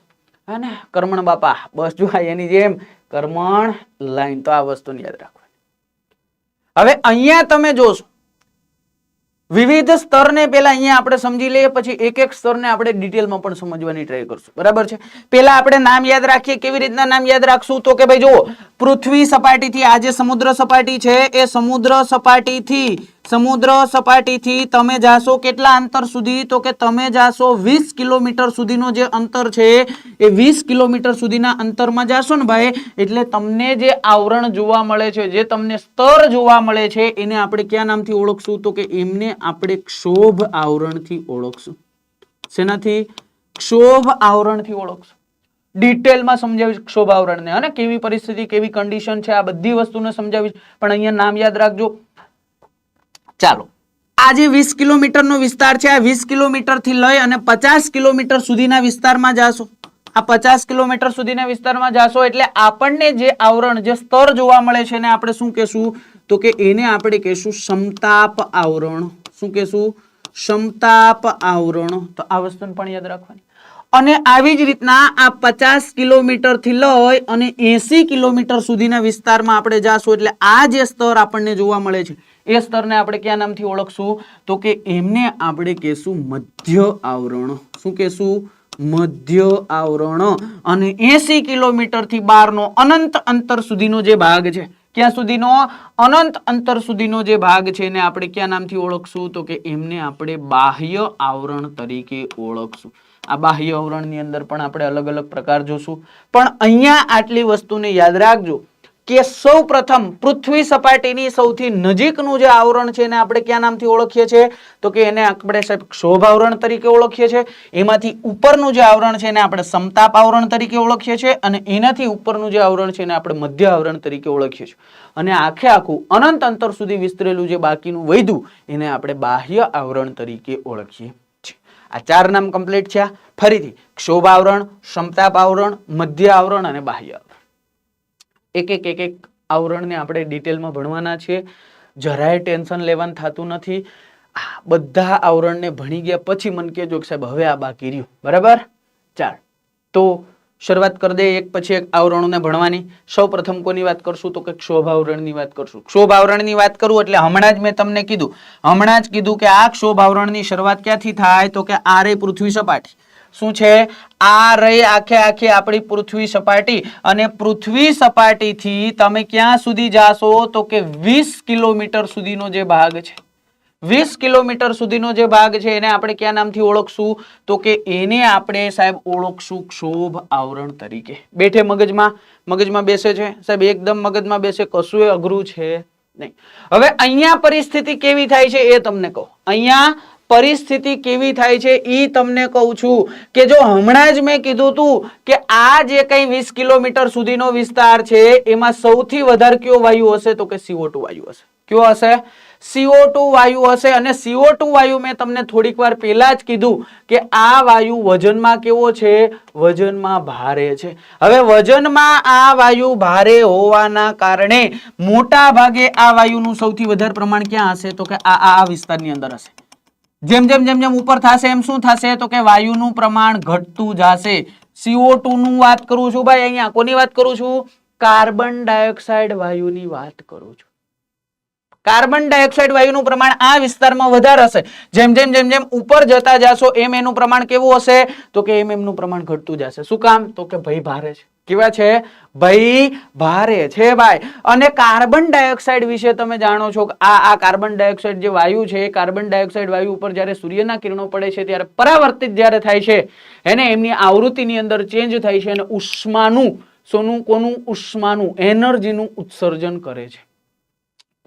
હે ને? કર્મણ બાપા, બસ જો એની જેમ કર્મણ લાઈન. તો આ વસ્તુને યાદ રાખવાની. હવે અહીંયા તમે જોશો વિવિધ સ્તરને પેલા અહીંયા આપણે સમજી લઈએ, પછી એક એક સ્તરને આપણે ડિટેલમાં પણ સમજવાની ટ્રાય કરશું. બરાબર છે? પેલા આપણે નામ યાદ રાખીએ. કેવી રીતના નામ યાદ રાખશું? તો કે ભાઈ જુઓ, પૃથ્વી સપાટીથી આ જે સમુદ્ર સપાટી છે એ સમુદ્ર સપાટીથી તમે જાશો કેટલા અંતર સુધી? તો કે તમે જાશો 20 કિલોમીટર સુધીનો જે અંતર છે એ 20 કિલોમીટર સુધીના અંતરમાં જાશો ને ભાઈ, એટલે તમને જે આવરણ જોવા મળે છે, જે તમને સ્તર જોવા મળે છે, એને આપણે કયા નામથી ઓળખશું? તો કે એમને આપણે ક્ષોભ આવરણથી ઓળખશું. શેનાથી? ક્ષોભ આવરણથી ઓળખશું. ડિટેલમાં સમજાવીશ ક્ષોભ આવરણને, અને કેવી પરિસ્થિતિ, કેવી કન્ડિશન છે, આ બધી વસ્તુને સમજાવીશ. પણ અહીંયા નામ યાદ રાખજો. ચાલો, આ જે 20 કિલોમીટરનો વિસ્તાર છે, આ 20 કિલોમીટર થી લઈ અને 50 કિલોમીટર સુધીના વિસ્તારમાં જાશો. આ 50 કિલોમીટર સુધીના વિસ્તારમાં જાશો એટલે આપણને જે આવરણ, જે સ્તર જોવા મળે છે એને આપણે શું કહેશું? તો કે એને આપણે કહેશું સમતાપ આવરણ. શું કહેશું? સમતાપ આવરણ. તો આ વસ્તુને પણ યાદ રાખવાની. અને આવી જ રીતના આ 50 કિલોમીટર થી લઈ અને 80 કિલોમીટર સુધીના વિસ્તારમાં આપણે જાશું એટલે આ જે સ્તર આપણને જોવા મળે છે એ સ્તરને આપણે કયા નામથી ઓળખશું? તો કે એમને આપણે કહેશું મધ્ય આવરણ. શું કહેશું? મધ્ય આવરણ. અને 80 કિલોમીટર થી 12 અનંત અંતર સુધીનો જે ભાગ છે, ક્યાં સુધીનો? અનંત અંતર સુધીનો જે ભાગ છે એને આપણે કયા નામથી ઓળખશું? તો કે એમને આપણે બાહ્ય આવરણ તરીકે ઓળખશું. આ બાહ્ય આવરણની અંદર પણ આપણે અલગ અલગ પ્રકાર જોશું. પણ અહીંયા આટલી વસ્તુને યાદ રાખજો કે સૌ પ્રથમ પૃથ્વી સપાટીની સૌથી નજીકનું જે આવરણ છે એને આપણે કયા નામથી ઓળખીએ છીએ? તો કે એને આપણે સાહેબ ક્ષોભ આવરણ તરીકે ઓળખીએ છીએ. એમાંથી ઉપરનું જે આવરણ છે એને આપણે સમતાપ આવરણ તરીકે ઓળખીએ છીએ. અને એનાથી ઉપરનું જે આવરણ છે એને આપણે મધ્ય આવરણ તરીકે ઓળખીએ છીએ. અને આખે આખું અનંત અંતર સુધી વિસ્તરેલું જે બાકીનું વધ્યું એને આપણે બાહ્ય આવરણ તરીકે ઓળખીએ. આ 4 નામ કમ્પ્લીટ છે. ફરીથી ક્ષોભ આવરણ, સમતાપ આવરણ, મધ્ય આવરણ અને બાહ્ય આવરણ. એક આવરણને આપણે ડિટેલમાં ભણવાના છીએ. જરાય ટેન્શન લેવાનું થતું નથી. બધા આવરણને ભણી ગયા પછી મને કહેજો કે સાહેબ હવે આ બાકી રહ્યું. બરાબર? ચાલ તો શરૂઆત કરી દે એક પછી એક આવરણોને ભણવાની. સૌ પ્રથમ કોની વાત કરશું? તો કે ક્ષોભ આવરણની વાત કરશું. ક્ષોભ આવરણની વાત કરું એટલે હમણાં જ મેં તમને કીધું કે આ ક્ષોભ આવરણની શરૂઆત ક્યાંથી થાય? તો કે આ રે પૃથ્વી સપાટી. શું છે? આ રહી આખે આખી આપણી પૃથ્વી સપાટી. અને પૃથ્વી સપાટીથી તમે ક્યાં સુધી જાશો? તો કે 20 કિલોમીટર સુધીનો જે ભાગ છે, 20 કિલોમીટર સુધીનો જે ભાગ છે એને આપણે કયા નામથી ઓળખશું? તો કે એને આપણે સાહેબ ઓળખશું ક્ષોભ આવરણ તરીકે. બેઠે મગજમાં બેસે છે સાહેબ? એકદમ મગજમાં બેસે, કશું એ અઘરું છે નહીં. હવે અહીંયા પરિસ્થિતિ કેવી થાય છે એ તમને કહું. અહીંયા પરિસ્થિતિ કેવી થાય છે ઈ તમને કહું છું કે જો હમણાં જ મેં કીધું હતું કે આ જે કઈ 20 કિલોમીટર સુધીનો વિસ્તાર છે એમાં સૌથી વધારે કયો વાયુ હશે તો કે CO2 વાયુ હશે. કયો હશે? CO2 વાયુ હશે. અને CO2 વાયુ મેં તમને થોડીક વાર પહેલા જ કીધું કે આ વાયુ વજનમાં કેવો છે? વજનમાં ભારે છે. હવે વજનમાં આ વાયુ ભારે હોવાના કારણે મોટા ભાગે આ વાયુનું સૌથી વધારે પ્રમાણ ક્યાં હશે તો કે આ વિસ્તારની અંદર હશે. જેમ જેમ જેમ જેમ ઉપર થશે એમ શું થશે તો કે વાયુનું પ્રમાણ ઘટતું જશે. CO2 નું વાત કરું છું ભાઈ, અહીંયા કોની વાત કરું છું? કાર્બન ડાયોક્સાઇડ વાયુની વાત કરું છું. કાર્બન ડાયોક્સાઇડ વાયુનું પ્રમાણ આ વિસ્તારમાં વધારે હશે. જેમ જેમ જેમ જેમ ઉપર જતા જશો એમ એનું પ્રમાણ કેવું હશે તો કે એમ એમનું પ્રમાણ ઘટતું જશે. શું કામ? તો કે ભાઈ ભારે છે. કેવા છે? ભાઈ ભારે છે ભાઈ. અને કાર્બન ડાયોક્સાઇડ વિશે તમે જાણો છો કે આ કાર્બન ડાયોક્સાઇડ જે વાયુ છે, કાર્બન ડાયોક્સાઇડ વાયુ ઉપર જ્યારે સૂર્યના કિરણો પડે છે ત્યારે પરાવર્તિત જ્યારે થાય છે એને એમની આવૃત્તિની અંદર ચેન્જ થાય છે અને ઉષ્માનું, સોનું કોનું? ઉષ્માનું, એનર્જીનું ઉત્સર્જન કરે છે.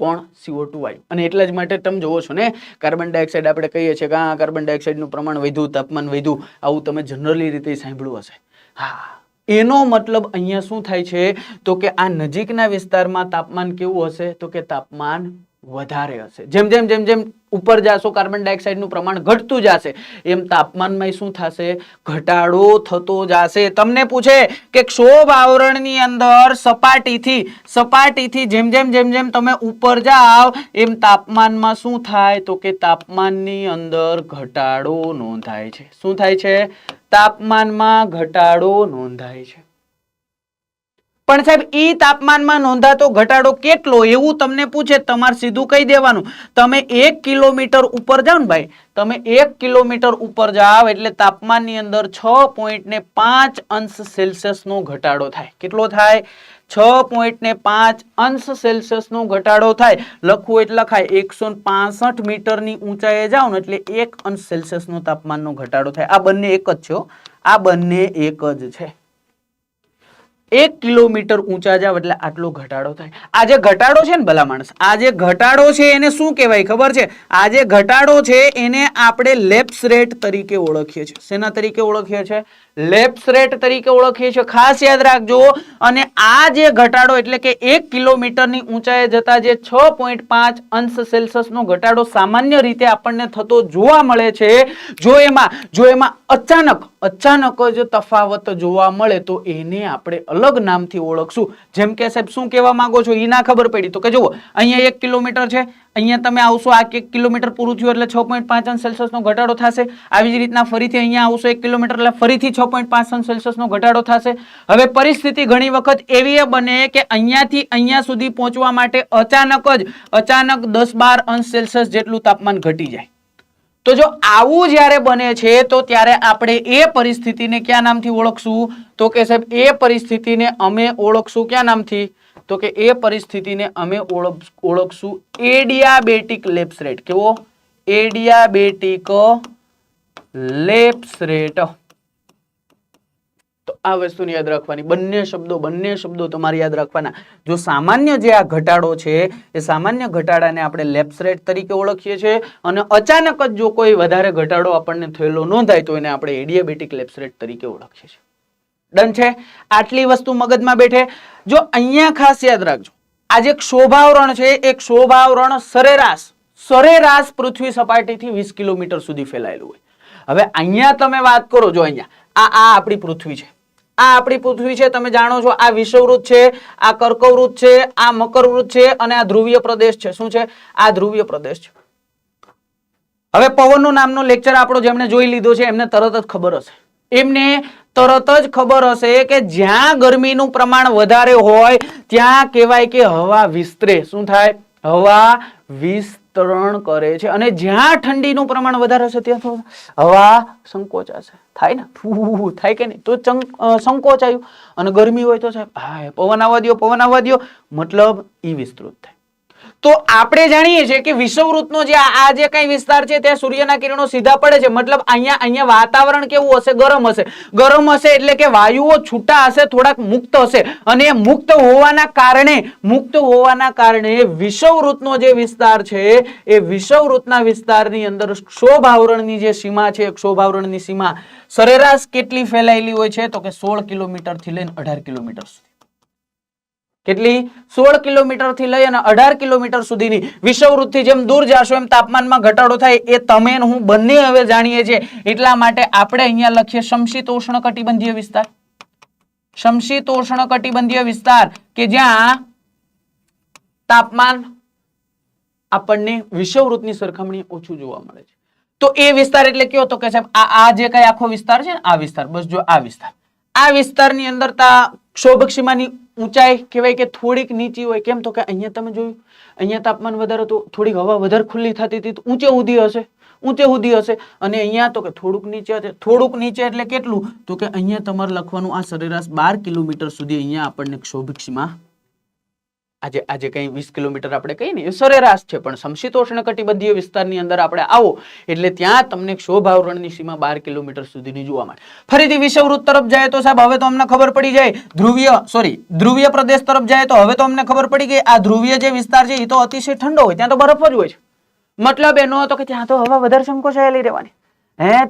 કોણ? CO2 વાયુ. અને એટલા જ માટે તમે જોવો છો ને કાર્બન ડાયોક્સાઇડ આપણે કહીએ છીએ કે કાર્બન ડાયોક્સાઇડનું પ્રમાણ વધ્યું, તાપમાન વધ્યું, આવું તમે જનરલી રીતે સાંભળ્યું હશે. હા, એનો મતલબ અહીંયા શું થાય છે તો કે આ નજીકના વિસ્તારમાં તાપમાન કેવું હશે તો કે તાપમાન વધારે હશે. જેમ જેમ જેમ જેમ ઉપર જાશો કાર્બન ડાયોક્સાઇડનું પ્રમાણ ઘટતું જશે એમ તાપમાનમાં શું થશે? ઘટાડો થતો જશે. તમને પૂછે કે ક્ષોભ આવરણની અંદર સપાટીથી જેમ જેમ જેમ જેમ તમે ઉપર જાઓ એમ તાપમાનમાં શું થાય તો કે તાપમાનની અંદર ઘટાડો નોંધાય છે. શું થાય છે? તાપમાનમાં ઘટાડો નોંધાય છે. પણ સાહેબ ઈ તાપમાનમાં નોંધાતો ઘટાડો કેટલો એવું તમને પૂછે, તમારે સીધું કહી દેવાનું. તમે 1 કિલોમીટર ઉપર જાઓ ને ભાઈ, તમે 1 કિલોમીટર ઉપર જાઓ એટલે તાપમાનની અંદર 6.5 અંશ સેલ્સિયસનો ઘટાડો થાય. કેટલો થાય? 6.5 અંશ સેલ્સિયસનો ઘટાડો થાય. લખવું એટલે લખાય 165 મીટરની ઊંચાઈએ જાઓ ને એટલે 1 અંશ સેલ્સિયસનો તાપમાનનો ઘટાડો થાય. આ બંને એક જ છે. આ બંને એક જ છે. 1 કિલોમીટર ઊંચા જાવ એટલે આટલો ઘટાડો થાય. આ જે ઘટાડો છે ને ભલા માણસ, આ જે ઘટાડો છે એને શું કહેવાય ખબર છે? આ જે ઘટાડો છે એને આપણે લેપ્સ રેટ તરીકે ઓળખીએ છીએ. શેના તરીકે ઓળખીએ છીએ? લેપ્સ રેટ તરીકે ઓળખીએ છીએ. ખાસ યાદ રાખજો. અને આ જે ઘટાડો એટલે કે 1 કિલોમીટરની ઊંચાઈએ જતા જે 6.5 અંશ સેલ્સિયસનો ઘટાડો સામાન્ય રીતે આપણને થતો જોવા મળે છે, જો એમાં અચાનક જ તફાવત જોવા મળે તો એને આપણે અલગ નામથી ઓળખશું. જેમ કે સાહેબ શું કહેવા માંગો છો? ઈ ના ખબર પડી તો કે જુઓ, અહીંયા 1 કિલોમીટર છે, અહીંયા તમે આવશો, આ 1 કિલોમીટર પૂરું થયું એટલે 6.5 અંશ સેલ્સિયસનો ઘટાડો થશે. આવી જ રીતના ફરીથી અહીંયા આવશો 1 કિલોમીટર એટલે ફરીથી 6.5 અંશ સેલ્સિયસનો ઘટાડો થશે. હવે પરિસ્થિતિ ઘણી વખત એવી બને કે અહીંયાથી અહીંયા સુધી પહોંચવા માટે અચાનક 10-12 અંશ સેલ્સિયસ જેટલું તાપમાન ઘટી જાય. તો જો આવું જ્યારે બને છે તો ત્યારે આપણે એ પરિસ્થિતિને કયા નામથી ઓળખશું તો કે સાહેબ એ પરિસ્થિતિને અમે ઓળખશું કયા નામથી તો કે એ પરિસ્થિતિને અમે ઓળખશું એડિયાબેટિક લેપ્સ રેટ. કેવો? Adiabatic lapse rate. તો આ વસ્તુને યાદ રાખવાની. બંને શબ્દો તમારે યાદ રાખવાના. જો સામાન્ય જે આ ઘટાડો છે એ સામાન્ય ઘટાડાને આપણે લેપ્સ રેટ તરીકે ઓળખીએ છીએ અને અચાનક જ જો કોઈ વધારે ઘટાડો આપણને થયેલો નોંધાય તો એને આપણે એડિયાબેટિક લેપ્સ રેટ તરીકે ઓળખીએ છીએ. ડન છે? આટલી વસ્તુ મગજમાં બેઠે. જો અહીંયા ખાસ યાદ રાખજો, આ જે ક્ષોભાવરણ છે એ ક્ષોભાવરણ સરેરાશ પૃથ્વી સપાટીથી 20 કિલોમીટર સુધી ફેલાયેલું હોય. હવે અહીંયા તમે વાત કરો, જો અહીંયા આ આપણી પૃથ્વી છે, આ આપણી પૃથ્વી છે. તમે જાણો છો આ વિષુવવૃત્ત છે, આ કર્કવૃત્ત છે, આ મકરવૃત્ત છે અને આ ધ્રુવીય પ્રદેશ છે. શું છે? આ ધ્રુવીય પ્રદેશ છે. હવે પવનનો નામનો લેક્ચર આપણો જેમણે જોઈ લીધો છે એમને તરત જ ખબર હશે કે જ્યાં ગરમીનું પ્રમાણ વધારે હોય ત્યાં કહેવાય કે હવા વિસ્તરે. શું થાય? હવા વિસ્તરણ કરે છે. અને જ્યાં ઠંડીનું પ્રમાણ વધારે હશે ત્યાં હવા સંકોચાશે. થાય ને? થાય કે નહીં? તો સંકોચાયું. અને ગરમી હોય તો સાહેબ પવન આવવા દો, મતલબ ઈ વિસ્તૃત થાય. તો આપણે જાણીએ છીએ કે વિષુવવૃત્તનો જે આ જે કઈ વિસ્તાર છે ત્યાં સૂર્યના કિરણો સીધા પડે છે, મતલબ અહીંયા વાતાવરણ કેવું હશે? ગરમ હશે. ગરમ હશે એટલે કે વાયુઓ છૂટા હશે, થોડાક મુક્ત હશે, અને મુક્ત હોવાના કારણે વિષુવવૃત્તનો જે વિસ્તાર છે એ વિષુવવૃત્તના વિસ્તારની અંદર ક્ષોભાવરણની જે સીમા છે, ક્ષોભાવરણની સીમા સરેરાશ કેટલી ફેલાયેલી હોય છે? તો કે 16 કિલોમીટર થી લઈને 18 કિલોમીટર સુધી. કેટલી? 16 કિલોમીટર થી લઈ અને 18 કિલોમીટર સુધીની. વિષુવવૃત્તથી જેમ દૂર જાશો એમ તાપમાનમાં ઘટાડો થાય, એ તમે અને હું બંને હવે જાણીએ છીએ. એટલા માટે આપણે અહીંયા લખીએ સમશીતોષ્ણ કટિબંધીય વિસ્તાર. સમશીતોષ્ણ કટિબંધીય વિસ્તાર કે જ્યાં તાપમાન આપણને વિષુવવૃત્તની સરખામણીએ ઓછું જોવા મળે છે. તો એ વિસ્તાર એટલે કયો? તો કે સાહેબ આ જે કઈ આખો વિસ્તાર છે ને, આ વિસ્તાર, બસ જો આ વિસ્તારની અંદર ક્ષોભક સીમાની ઊંચાઈ કહેવાય કે થોડીક નીચી હોય. કેમ? તો કે અહીંયા તમે જોયું, અહીંયા તાપમાન વધારે તો થોડીક હવા વધારે ખુલ્લી થતી હતી, તો ઊંચે સુધી હશે. અને અહીંયા તો કે થોડુંક નીચે હશે. થોડુંક નીચે એટલે કેટલું? તો કે અહીંયા તમારે લખવાનું આ સરેરાશ 12 કિલોમીટર સુધી અહીંયા આપણને ક્ષોભક સીમા, આજે કઈ 20 કિલોમીટર આપણે કહીએ ને એ સરેરાશ છે, પણ સમશીતોષ્ણ કટિબંધીય વિસ્તારની અંદર આપણે આવો એટલે ત્યાં તમને ક્ષોભાવરણની સીમા 12 કિલોમીટર સુધીની જોવા મળે. ફરીથી વિષુવવૃત્ત તરફ જાય તો સાહેબ હવે તો અમને ખબર પડી જાય, ધ્રુવીય પ્રદેશ તરફ જાય તો હવે તો અમને ખબર પડી ગઈ આ ધ્રુવીય જે વિસ્તાર છે એ તો અતિશય ઠંડો હોય, ત્યાં તો બરફ જ હોય છે. મતલબ એનો હતો કે ત્યાં તો હવા વધારે સંકોચાયેલી રહેવાની,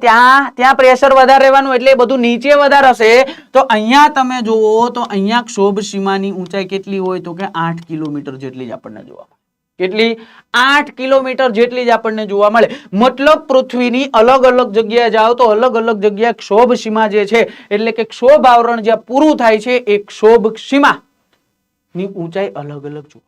ત્યાં પ્રેશર વધારે રહેવાનું, એટલે બધું નીચે વધારે હશે. તો અહીંયા તમે જુઓ તો અહીંયા ક્ષોભ સીમાની ઊંચાઈ કેટલી હોય? તો કે 8 કિલોમીટર જેટલી જ આપણને જોવા મળે. કેટલી? 8 કિલોમીટર જેટલી જ આપણને જોવા મળે. મતલબ પૃથ્વીની અલગ અલગ જગ્યાએ જાઓ તો અલગ અલગ જગ્યાએ ક્ષોભ સીમા જે છે એટલે કે ક્ષોભ આવરણ જ્યાં પૂરું થાય છે એ ક્ષોભ સીમા ની ઊંચાઈ અલગ અલગ જોવા.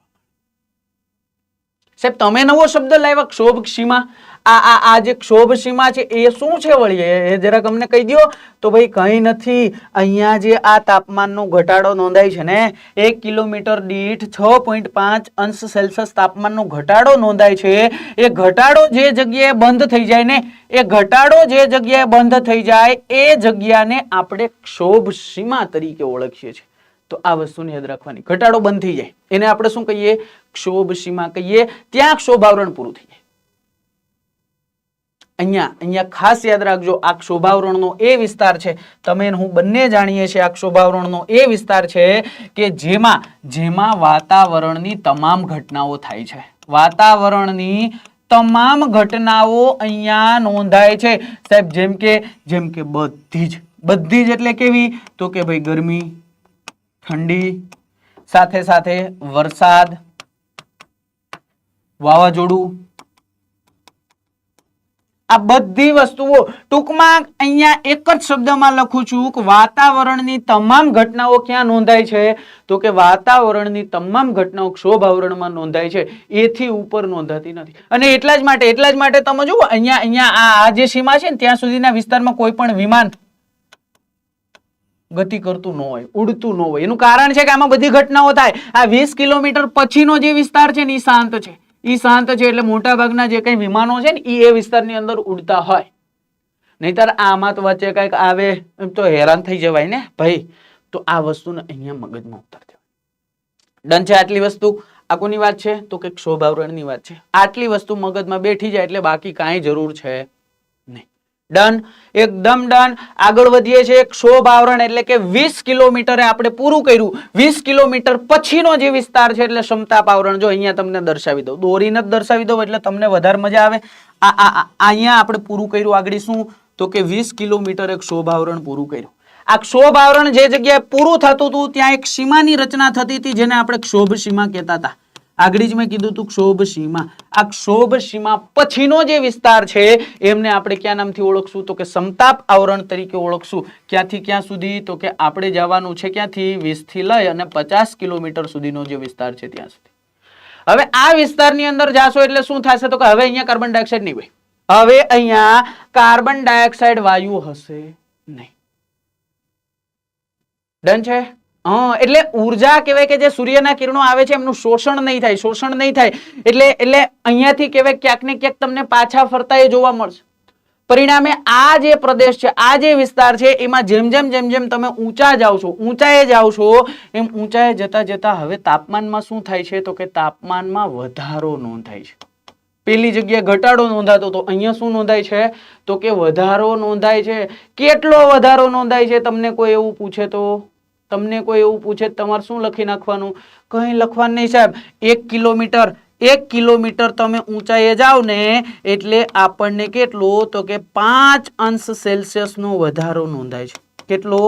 સાહેબ તમે નવો શબ્દ લાવ્યા, ક્ષોભ સીમા. આ જે ક્ષોભ સીમા છે એ શું છે વળી? એ જરાક અમને કહી દો. તો ભાઈ કઈ નથી, અહીંયા જે આ તાપમાનનો ઘટાડો નોંધાય છે ને, 1 કિલોમીટર દીઠ 6.5 અંશ સેલ્સિયસ તાપમાનનો ઘટાડો નોંધાય છે. એ ઘટાડો જે જગ્યાએ બંધ થઈ જાય ને, એ જગ્યાને આપણે ક્ષોભ સીમા તરીકે ઓળખીએ છીએ. તો આ વસ્તુને યાદ રાખવાની, ઘટાડો બંધ થઈ જાય એને આપણે શું કહીએ? ક્ષોભ સીમા કહીએ. ત્યાં ક્ષોભાવરણ પૂરું થઈ જાય. અહીંયા ખાસ યાદ રાખજો, આ ક્ષોભાવરણનો એ વિસ્તાર છે, તમે હું બંને જાણીએ છીએ, આ ક્ષોભાવરણનો એ વિસ્તાર છે કે જેમાં વાતાવરણની તમામ ઘટનાઓ થાય છે. વાતાવરણની તમામ ઘટનાઓ અહીંયા નોંધાય છે સાહેબ. જેમ કે બધી જ એટલે કેવી? તો કે ભાઈ ગરમી, ઠંડી, સાથે સાથે વરસાદ, વાવાઝોડું, આ બધી વસ્તુઓ. ટૂંકમાં અહીંયા એક જ શબ્દમાં લખું છું કે વાતાવરણની તમામ ઘટનાઓ ક્યાં નોંધાય છે? તો કે વાતાવરણની તમામ ઘટનાઓ ક્ષોભ આવરણમાં નોંધાય છે, એથી ઉપર નોંધાતી નથી. અને એટલા જ માટે તમે જુઓ અહીંયા આ જે સીમા છે ને ત્યાં સુધીના વિસ્તારમાં કોઈ પણ વિમાન ગતિ કરતું ન હોય, ઉડતું ન હોય. એનું કારણ છે કે આમાં બધી ઘટનાઓ થાય. આ 20 કિલોમીટર પછીનો જે વિસ્તાર છે ને એ શાંત છે, એટલે મોટા ભાગના જે કઈ વિમાનો છે ને એ વિસ્તારની અંદર ઉડતા હોય. નહીતર આમાં તો વચ્ચે કઈક આવે એમ તો હેરાન થઈ જવાય ને ભાઈ. તો આ વસ્તુને અહીંયા મગજમાં ઉતાર દેવાય. ડન છે આટલી વસ્તુ? આ કોની વાત છે? તો કે ક્ષોભાવરણની વાત છે. આટલી વસ્તુ મગજમાં બેઠી જાય એટલે બાકી કાંઈ જરૂર છે નહીં. ડન, એકદમ ડન. આગળ વધીએ છીએ. ક્ષોભ આવરણ એટલે કે 20 કિલોમીટરે આપણે પૂરું કર્યું. 20 કિલોમીટર પછીનો જે વિસ્તાર છે એટલે સમતાપ આવરણ. જો અહીંયા તમને દર્શાવી દઉં, દોરીને જ દર્શાવી દઉં એટલે તમને વધારે મજા આવે. અહીંયા આપણે પૂરું કર્યું. આગળ શું? તો કે 20 કિલોમીટર ક્ષોભ આવરણ પૂરું કર્યું. આ ક્ષોભ આવરણ જે જગ્યાએ પૂરું થતું હતું ત્યાં એક સીમાની રચના થતી હતી જેને આપણે ક્ષોભ સીમા કહેતા હતા. આગળ જ મેં કીધું હતું ક્ષોભ સીમા. આ ક્ષોભ સીમા પછીનો જે વિસ્તાર છે એમને આપણે ક્યાં નામથી ઓળખશું? તો કે સમતાપ આવરણ તરીકે ઓળખશું. ક્યાંથી ક્યાં સુધી? તો કે આપણે જવાનું છે ક્યાંથી? 20 થી લઈ અને 50 કિલોમીટર સુધીનો જે વિસ્તાર છે ત્યાં સુધી. હવે આ વિસ્તારની અંદર જાશો એટલે શું થશે? તો કે હવે અહીંયા કાર્બન ડાયોક્સાઇડ નહીં હોય. હવે અહીંયા કાર્બન ડાયોક્સાઇડ વાયુ હશે નહીં. ડન છે? એટલે ઉર્જા કહેવાય કે જે સૂર્યના કિરણો આવે છે એમનું શોષણ નહીં થાય. એટલે અહીંયાથી કહેવાય ક્યાંક ને ક્યાંક તમને પાછા ફરતા એ જોવા મળશે. પરિણામે આ જે પ્રદેશ છે, આ જે વિસ્તાર છે, એમાં જેમ જેમ તમે ઊંચાએ જાઓ છો એમ ઊંચાએ જતા હવે તાપમાનમાં શું થાય છે તો કે તાપમાનમાં વધારો નોંધાય છે. પેલી જગ્યાએ ઘટાડો નોંધાતો તો અહીંયા શું નોંધાય છે તો કે વધારો નોંધાય છે. કેટલો વધારો નોંધાય છે તમને કોઈ એવું પૂછે તો તમારે શું લખી નાખવાનું? કંઈ લખવાનું નહીં સાહેબ. 1 કિલોમીટર તમે ઊંચાઈએ જાઓ ને એટલે આપણને કેટલો તો કે 5 અંશ સેલ્સિયસ નો વધારો નોંધાય છે. કેટલો?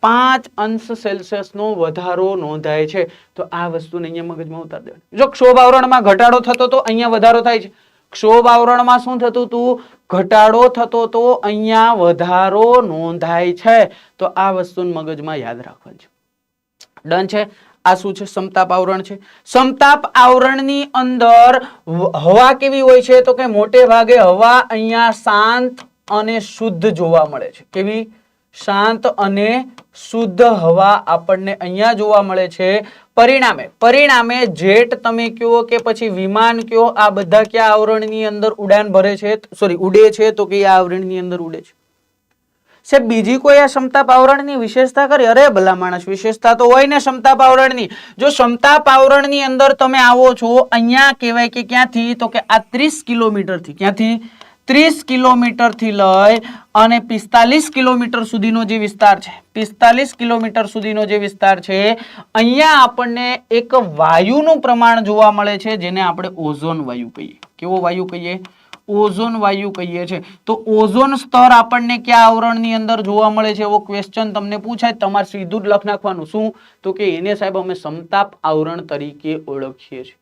5 અંશ સેલ્સિયસ નો વધારો નોંધાય છે. તો આ વસ્તુને અહીંયા મગજમાં ઉતારી દેવાની. જો ક્ષોભ આવરણમાં ઘટાડો થતો તો અહીંયા વધારો થાય છે. ક્ષોભ આવરણમાં શું થતું હતું? ઘટાડો થતો તો અહીંયા વધારો નોંધાય છે. તો આ વસ્તુને મગજમાં યાદ રાખવાની છે. ડન છે. આ શું છે? સમતાપ આવરણ છે. સમતાપ આવરણની અંદર હવા કેવી હોય છે તો કે મોટે ભાગે હવા અહીંયા શાંત અને શુદ્ધ જોવા મળે છે. કેવી? શાંત અને શુદ્ધ હવા આપણને અહીંયા જોવા મળે છે. પરિણામે જેટ તમે કયો કે પછી વિમાન કયો, આ બધા ક્યાં આવરણની અંદર ઉડાન ભરે છે? ઉડે છે તો કે આ આવરણની અંદર ઉડે છે. સાહેબ બીજી કોઈ આ સમતાપ આવરણની વિશેષતા કરી? અરે ભલા માણસ, વિશેષતા તો હોય ને સમતાપ આવરણની. જો સમતાપ આવરણની અંદર તમે આવો છો અહીંયા કહેવાય કે ક્યાંથી તો કે આ 30 કિલોમીટરથી, ક્યાંથી? 30 કિલોમીટરથી લઈ અને 45 કિલોમીટર સુધીનો જે વિસ્તાર છે, 45 કિલોમીટર સુધીનો જે વિસ્તાર છે, અહીંયા આપણને એક વાયુનું પ્રમાણ જોવા મળે છે જેને આપણે ઓઝોન વાયુ કહીએ. કેવો વાયુ કહીએ? ઓઝોન વાયુ કહીએ છીએ. તો ઓઝોન સ્તર આપણને કયા આવરણની અંદર જોવા મળે છે એવો ક્વેશ્ચન તમને પૂછાય, તમારે સીધું જ લખ નાખવાનું. શું? તો કે એને સાહેબ અમે સમતાપ આવરણ તરીકે ઓળખીએ છીએ.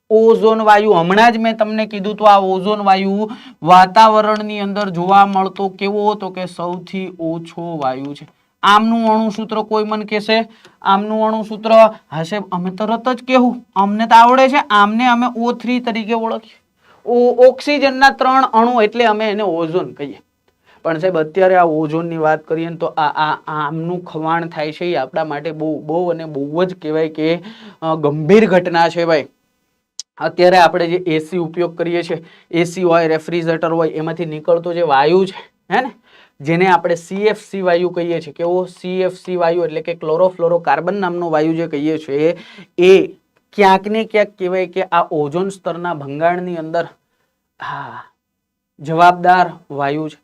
ઓઝોન વાયુ હમણાં જ મેં તમને કીધું તો આ ઓઝોન વાયુ વાતાવરણની અંદર જોવા મળતો કેવો તો કે સૌથી ઓછો વાયુ છે. આમનું અણુસૂત્ર કોઈ મને કહેશે? આમનું અણુસૂત્ર હશે, અમે તરત જ કહેવું, અમને તો આવડે છે. આમને અમે O3 તરીકે ઓળખીએ. ઓક્સિજનના 3 અણુ એટલે અમે એને ઓઝોન કહીએ. પણ સાહેબ અત્યારે આ ઓઝોનની વાત કરીએ ને તો આમનું ખવાણ થાય છે એ આપણા માટે બહુ અને બહુ જ કહેવાય કે ગંભીર ઘટના છે ભાઈ. અત્યારે આપણે જે એસી ઉપયોગ કરીએ છીએ, એસી હોય, રેફ્રિજરેટર હોય, એમાંથી નીકળતો જે વાયુ છે હે ને, જેને આપણે CFC વાયુ કહીએ છીએ. કેવો? CFC વાયુ એટલે કે ક્લોરોફ્લોરોકાર્બન નામનો વાયુ જે કહીએ છીએ એ ક્યાંક ને ક્યાંક કહેવાય કે આ ઓઝોન સ્તરના ભંગાણની અંદર જવાબદાર વાયુ છે.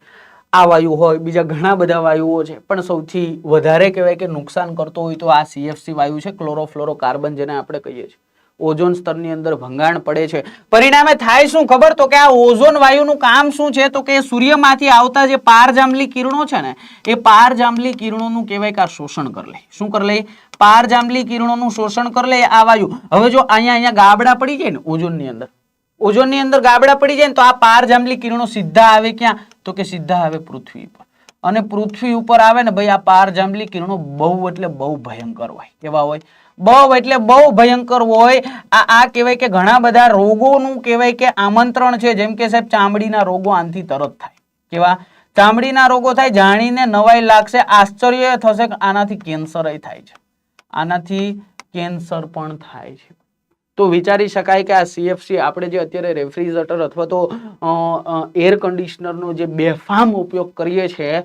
આ વાયુ હોય, બીજા ઘણા બધા વાયુઓ છે, પણ સૌથી વધારે કહેવાય કે નુકસાન કરતો હોય તો આ CFC વાયુ છે, ક્લોરોફ્લોરોકાર્બન જેને આપણે કહીએ છીએ. ઓઝોન સ્તરની અંદર ભંગાણ પડે છે. પરિણામે થાય શું ખબર? તો કે આ ઓઝોન વાયુનું કામ શું છે તો કે સૂર્યમાંથી આવતા જે પારજાંબલી કિરણો છે ને, એ પારજાંબલી કિરણોનું કહેવાય કે આ શોષણ કરી લે. શું કરી લે? પારજાંબલી કિરણોનું શોષણ કરી લે આ વાયુ. હવે જો અહીંયા ગાબડા પડી જાય ને ઓઝોનની અંદર ગાબડા પડી જાય ને તો આ પારજાંબલી કિરણો સીધા આવે ક્યાં તો કે સીધા આવે પૃથ્વી પર. અને પૃથ્વી ઉપર આવે ને ભાઈ, આ પારજાંબલી કિરણો બહુ એટલે બહુ ભયંકર હોય. કેવા હોય? બહુ એટલે બહુ ભયંકર હોય. આ કહેવાય કે ઘણા બધા રોગોનું કહેવાય કે આમંત્રણ છે. જેમ કે સાહેબ ચામડીના રોગો આનાથી તરત થાય. કેવા? ચામડીના રોગો થાય. જાણીને નવાઈ લાગશે, આશ્ચર્ય થશે કે આનાથી કેન્સર થાય છે. આનાથી કેન્સર પણ થાય છે. તો વિચારી શકાય કે આ CFC આપણે જે અત્યારે રેફ્રિજરેટર અથવા તો એર કન્ડિશનરનો જે બેફામ ઉપયોગ કરીએ છીએ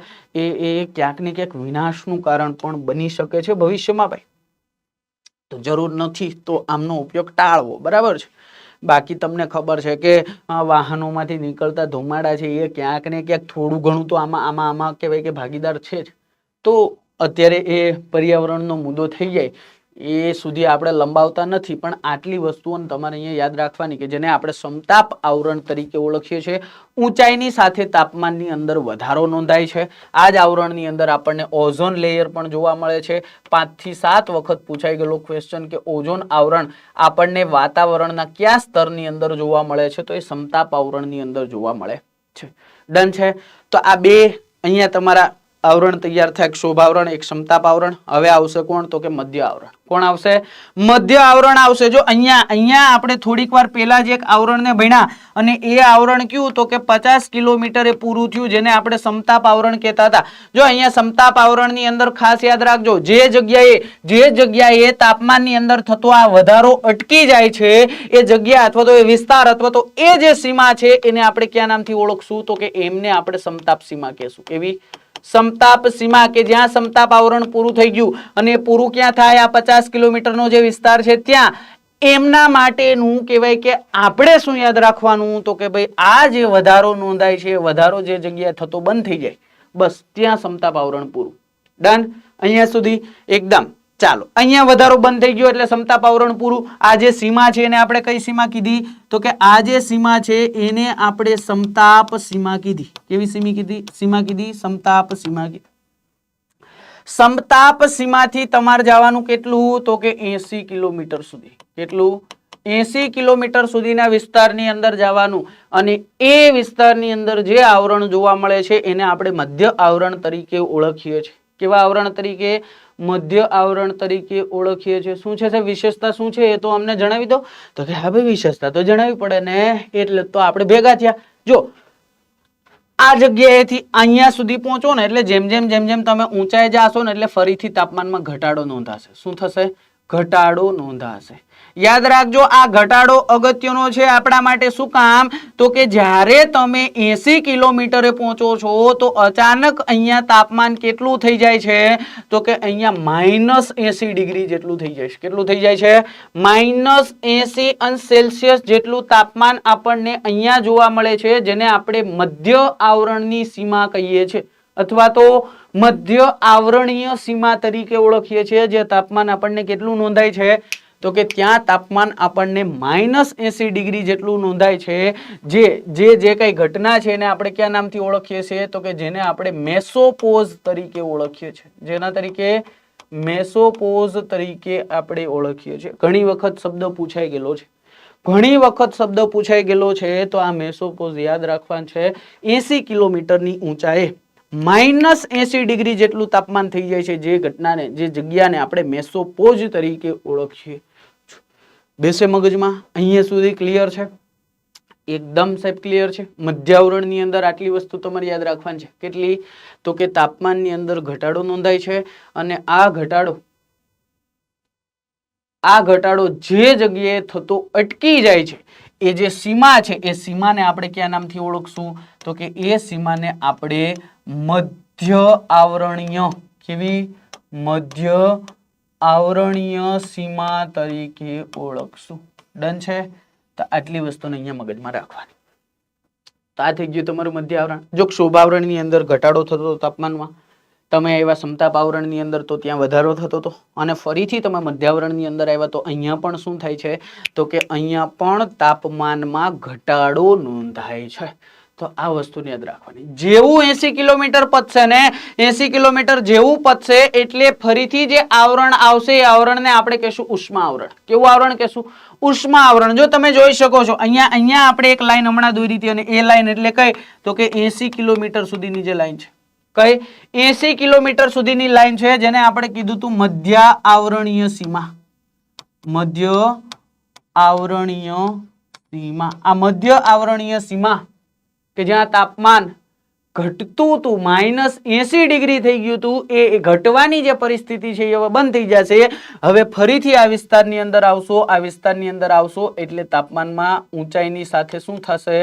એ ક્યાંક ને ક્યાંક વિનાશનું કારણ પણ બની શકે છે ભવિષ્યમાં ભાઈ. તો જરૂર નથી તો આમનો ઉપયોગ ટાળવો. બરાબર છે. બાકી તમને ખબર છે કે વાહનોમાંથી નીકળતા ધુમાડા છે એ ક્યાંક ને ક્યાંક થોડું ઘણું તો આમાં કહેવાય કે ભાગીદાર છે જ. તો અત્યારે એ પર્યાવરણનો મુદ્દો થઈ જાય એ સુધી આપણે લંબાવતા નથી, પણ આટલી વસ્તુઓને તમારે અહીંયા યાદ રાખવાની કે જેને આપણે સમતાપ આવરણ તરીકે ઓળખીએ છીએ. ઊંચાઈની સાથે તાપમાનની અંદર વધારો નોંધાય છે. આ જ આવરણની અંદર આપણને ઓઝોન લેયર પણ જોવા મળે છે. 5 થી 7 વખત પૂછાઈ ગયેલો ક્વેશ્ચન કે ઓઝોન આવરણ આપણને વાતાવરણના કયા સ્તરની અંદર જોવા મળે છે, તો એ સમતાપ આવરણની અંદર જોવા મળે છે. ડન છે. તો આ બે અહીંયા તમારા આવરણ તૈયાર થાય, એક શોભ આવરણ, એક સમતાપ આવરણ. હવે આવશે કોણ? તો કે મધ્ય આવરણ. કોણ આવશે? મધ્ય આવરણ આવશે. જો અહીંયા આપણે થોડીક વાર પહેલા જ એક આવરણને ભણ્યા અને એ આવરણ કયું? તો કે 50 કિલોમીટરે પૂરું થયું, જેને આપણે સમતાપ આવરણ કહેતા હતા. જો અહીંયા સમતાપ આવરણની અંદર ખાસ યાદ રાખજો, જે જગ્યાએ તાપમાનની અંદર થતો આ વધારો અટકી જાય છે એ જગ્યા અથવા તો એ વિસ્તાર અથવા તો એ જે સીમા છે એને આપણે કયા નામથી ઓળખશું? તો કે એમને આપણે સમતાપ સીમા કહેશું. એવી સમતાપ સીમા કે જ્યાં સમતાપ આવરણ પૂરું થઈ ગયું અને પૂરું ક્યાં થાય? આ 50 કિલોમીટરનો જે વિસ્તાર છે ત્યાં. એમના માટેનું કહેવાય કે આપણે શું યાદ રાખવાનું? તો કે ભાઈ આ જે વધારો નોંધાય છે, વધારો જે જગ્યાએ થતો બંધ થઈ જાય, બસ ત્યાં સમતાપ આવરણ પૂરું. ડન? અહીંયા સુધી એકદમ. ચાલો, અહીંયા વધારો બંધ થઈ ગયો એટલે સમતાપ આવરણ પૂરું. આ જે સીમા છે એને આપણે કઈ સીમા કીધી? તો કે આ જે સીમા છે એને આપણે સમતાપ સીમા કીધી. કેવી સીમા કીધી? સમતાપ સીમા કીધી. સમતાપ સીમાથી તમારે જવાનું કેટલું? તો કે 80 કિલોમીટર સુધી. કેટલું? 80 કિલોમીટર સુધીના વિસ્તારની અંદર જવાનું અને એ વિસ્તારની અંદર જે આવરણ જોવા મળે છે એને આપણે મધ્ય આવરણ તરીકે ઓળખીએ છીએ. કેવા આવરણ તરીકે? મધ્ય આવરણ તરીકે ઓળખીએ છીએ. શું છે વિશેષતા? શું છે એ તો અમને જણાવી દો. તો કે હા ભાઈ વિશેષતા તો જણાવી પડે ને, એટલે તો આપણે ભેગા થયા. જો આ જગ્યાએથી અહીંયા સુધી પહોંચો ને એટલે જેમ જેમ તમે ઊંચાઈ જાશો ને એટલે ફરીથી તાપમાનમાં ઘટાડો નોંધાશે. શું થશે? ઘટાડો નોંધાશે. યાદ રાખજો, આ ઘટાડો અગત્યનો છે આપણા માટે. શું કામ? તો કે જ્યારે તમે 80 કિલોમીટરે પહોંચો છો તો અચાનક અહીંયા તાપમાન કેટલું થઈ જાય છે? તો કે અહીંયા -80 ડિગ્રી જેટલું થઈ જાય છે. કેટલું થઈ જાય છે? -80 અંશ સેલ્સિયસ જેટલું તાપમાન આપણને અહીંયા જોવા મળે છે, જેને આપણે મધ્ય આવરણની સીમા કહીએ છીએ અથવા તો મધ્ય આવરણીય સીમા તરીકે ઓળખીએ છીએ. જે તાપમાન આપણને કેટલું નોંધાય છે? તો કે ત્યાં તાપમાન આપણને -80 ડિગ્રી જેટલું નોંધાય છે. જે કઈ ઘટના છે એને આપણે કયા નામથી ઓળખીએ છીએ? તો કે જેને આપણે મેસોપોઝ તરીકે ઓળખીએ છીએ. જેના તરીકે? મેસોપોઝ તરીકે આપણે ઓળખીએ છીએ. ઘણી વખત શબ્દ પૂછાઈ ગયેલો છે, તો આ મેસોપોઝ યાદ રાખવાનું છે. 80 કિલોમીટરની ઊંચાઈએ -80 ડિગ્રી જેટલું તાપમાન થઈ જાય છે. જે ઘટનાને, જે જગ્યાને આપણે મેસોપોઝ તરીકે ઓળખીએ. બેસે મગજમાં? અહીંયા સુધી ક્લિયર છે? એકદમ સાહેબ ક્લિયર છે. મધ્ય આવરણની અંદર આટલી વસ્તુ તમારે યાદ રાખવાની છે. કેટલી? તો કે તાપમાનની અંદર ઘટાડો નોંધાય છે અને આ ઘટાડો જે જગ્યાએ થતો અટકી જાય છે એ જે સીમા છે એ સીમાને આપણે કયા નામથી ઓળખશું? તો કે એ સીમાને આપણે મધ્ય આવરણીય, કેવી? મધ્ય આવરણીય સીમા તરીકે ઓળખશું. ડન છે? તો આટલી વસ્તુને અહીંયા મગજમાં રાખવાની. તો આ થઈ ગયું તમારું મધ્ય આવરણ. જો ક્ષોભાવરણની અંદર ઘટાડો થતો હતો તાપમાનમાં, તમે આવ્યા સમતાપ આવરણની અંદર તો ત્યાં વધારો થતો હતો અને ફરીથી તમે મધ્યાવરણની અંદર આવ્યા તો અહીંયા પણ શું થાય છે? તો કે અહીંયા પણ તાપમાનમાં ઘટાડો નોંધાય છે. તો આ વસ્તુને યાદ રાખવાની. જેવું 80 કિલોમીટર પતશે ને, 80 કિલોમીટર જેવું પતશે એટલે ફરીથી જે આવરણ આવશે એ આવરણને આપણે કહેશું ઉષ્મા આવરણ. કેવું આવરણ કહેશું? ઉષ્મા આવરણ. જો તમે જોઈ શકો છો અહીંયા આપણે એક લાઈન હમણાં દોરી હતી અને એ લાઈન એટલે કઈ? તો કે 80 કિલોમીટર સુધીની જે લાઈન છે. કઈ? 80 કિલોમીટર સુધીની લાઈન છે, જેને આપણે કીધું હતું મધ્ય આવરણીય સીમા. મધ્ય આવરણીય સીમા. આ મધ્ય આવરણીય સીમા કે જ્યાં તાપમાન ઘટતું હતું, -80 ડિગ્રી થઈ ગયું હતું, એ ઘટવાની જે પરિસ્થિતિ છે એ હવે બંધ થઈ જશે. હવે ફરીથી આ વિસ્તારની અંદર આવશો એટલે તાપમાનમાં ઊંચાઈની સાથે શું થશે?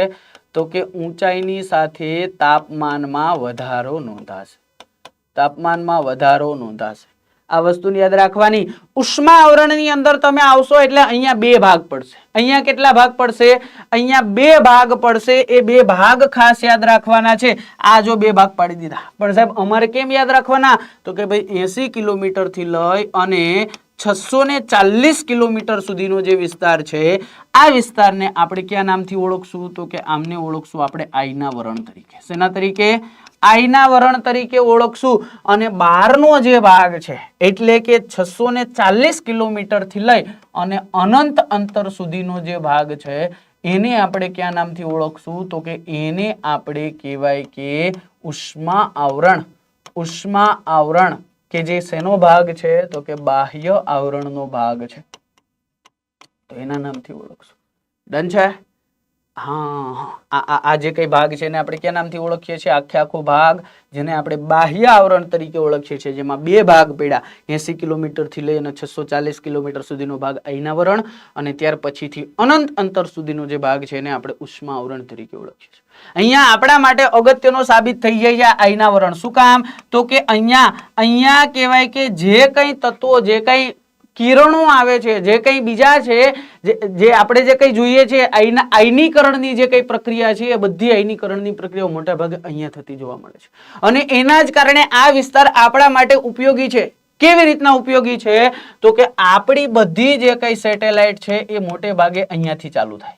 તો કે ઊંચાઈની સાથે તાપમાનમાં વધારો નોંધાશે. આ વસ્તુને યાદ રાખવાની. ઉષ્મા આવરણની અંદર તમે આવશો એટલે અહીંયા બે ભાગ પડશે. અહીંયા કેટલા ભાગ પડશે? અહીંયા બે ભાગ પડશે. એ બે ભાગ ખાસ યાદ રાખવાના છે. આ જો બે ભાગ પાડી દીધા, પણ સાહેબ અમારે કેમ યાદ રાખવાના? તો કે ભાઈ 80 કિલોમીટર થી લઈ અને 640 કિલોમીટર સુધીનો જે વિસ્તાર છે આ વિસ્તારને આપણે કયા નામથી ઓળખશું? તો કે આમને ઓળખશું આપણે આઈના વરણ તરીકે. શેના તરીકે? આઈના વરણ તરીકે ઓળખશું. અને બહારનો જે ભાગ છે એટલે કે 640 કિલોમીટર થી લઈ અને અનંત અંતર સુધીનો જે ભાગ છે એને આપણે કયા નામથી ઓળખશું? તો કે એને આપણે કહેવાય કે ઉષ્મા આવરણ. ઉષ્મા આવરણ કે જે શેનો ભાગ છે તો કે બાહ્ય આવરણનો ભાગ છે, તો એના નામથી ઓળખશું. ડન છે? હા, આ જે કઈ ભાગ છે એને આપણે ક્યાં નામથી ઓળખીએ છીએ? આખો ભાગ જેને આપણે બાહ્ય આવરણ તરીકે ઓળખીએ છીએ, જેમાં બે ભાગ પડ્યા, 80 કિલોમીટર થી લઈ અને 640 કિલોમીટર સુધીનો ભાગ અયનાવરણ, અને ત્યાર પછીથી અનંત અંતર સુધીનો જે ભાગ છે એને આપણે ઉષ્મા આવરણ તરીકે ઓળખીએ છીએ. અહીંયા આપણા માટે અગત્યનો સાબિત થઈ જાય છે અયનાવરણ. શું કામ? તો કે અહીંયા કહેવાય કે જે કઈ તત્વો, જે કઈ કિરણો આવે છે, જે કઈ બીજા છે, જે આપણે જે કઈ જોઈએ છે આયનીકરણની જે કઈ પ્રક્રિયા છે, એ બધી આયનીકરણની પ્રક્રિયાઓ મોટા ભાગે અહીંયા થતી જોવા મળે છે. અને એના જ કારણે આ વિસ્તાર આપણા માટે ઉપયોગી છે. કેવી રીતના ઉપયોગી છે? તો કે આપણી બધી જે કઈ સેટેલાઇટ છે એ મોટે ભાગે અહીંયાથી ચાલુ થાય.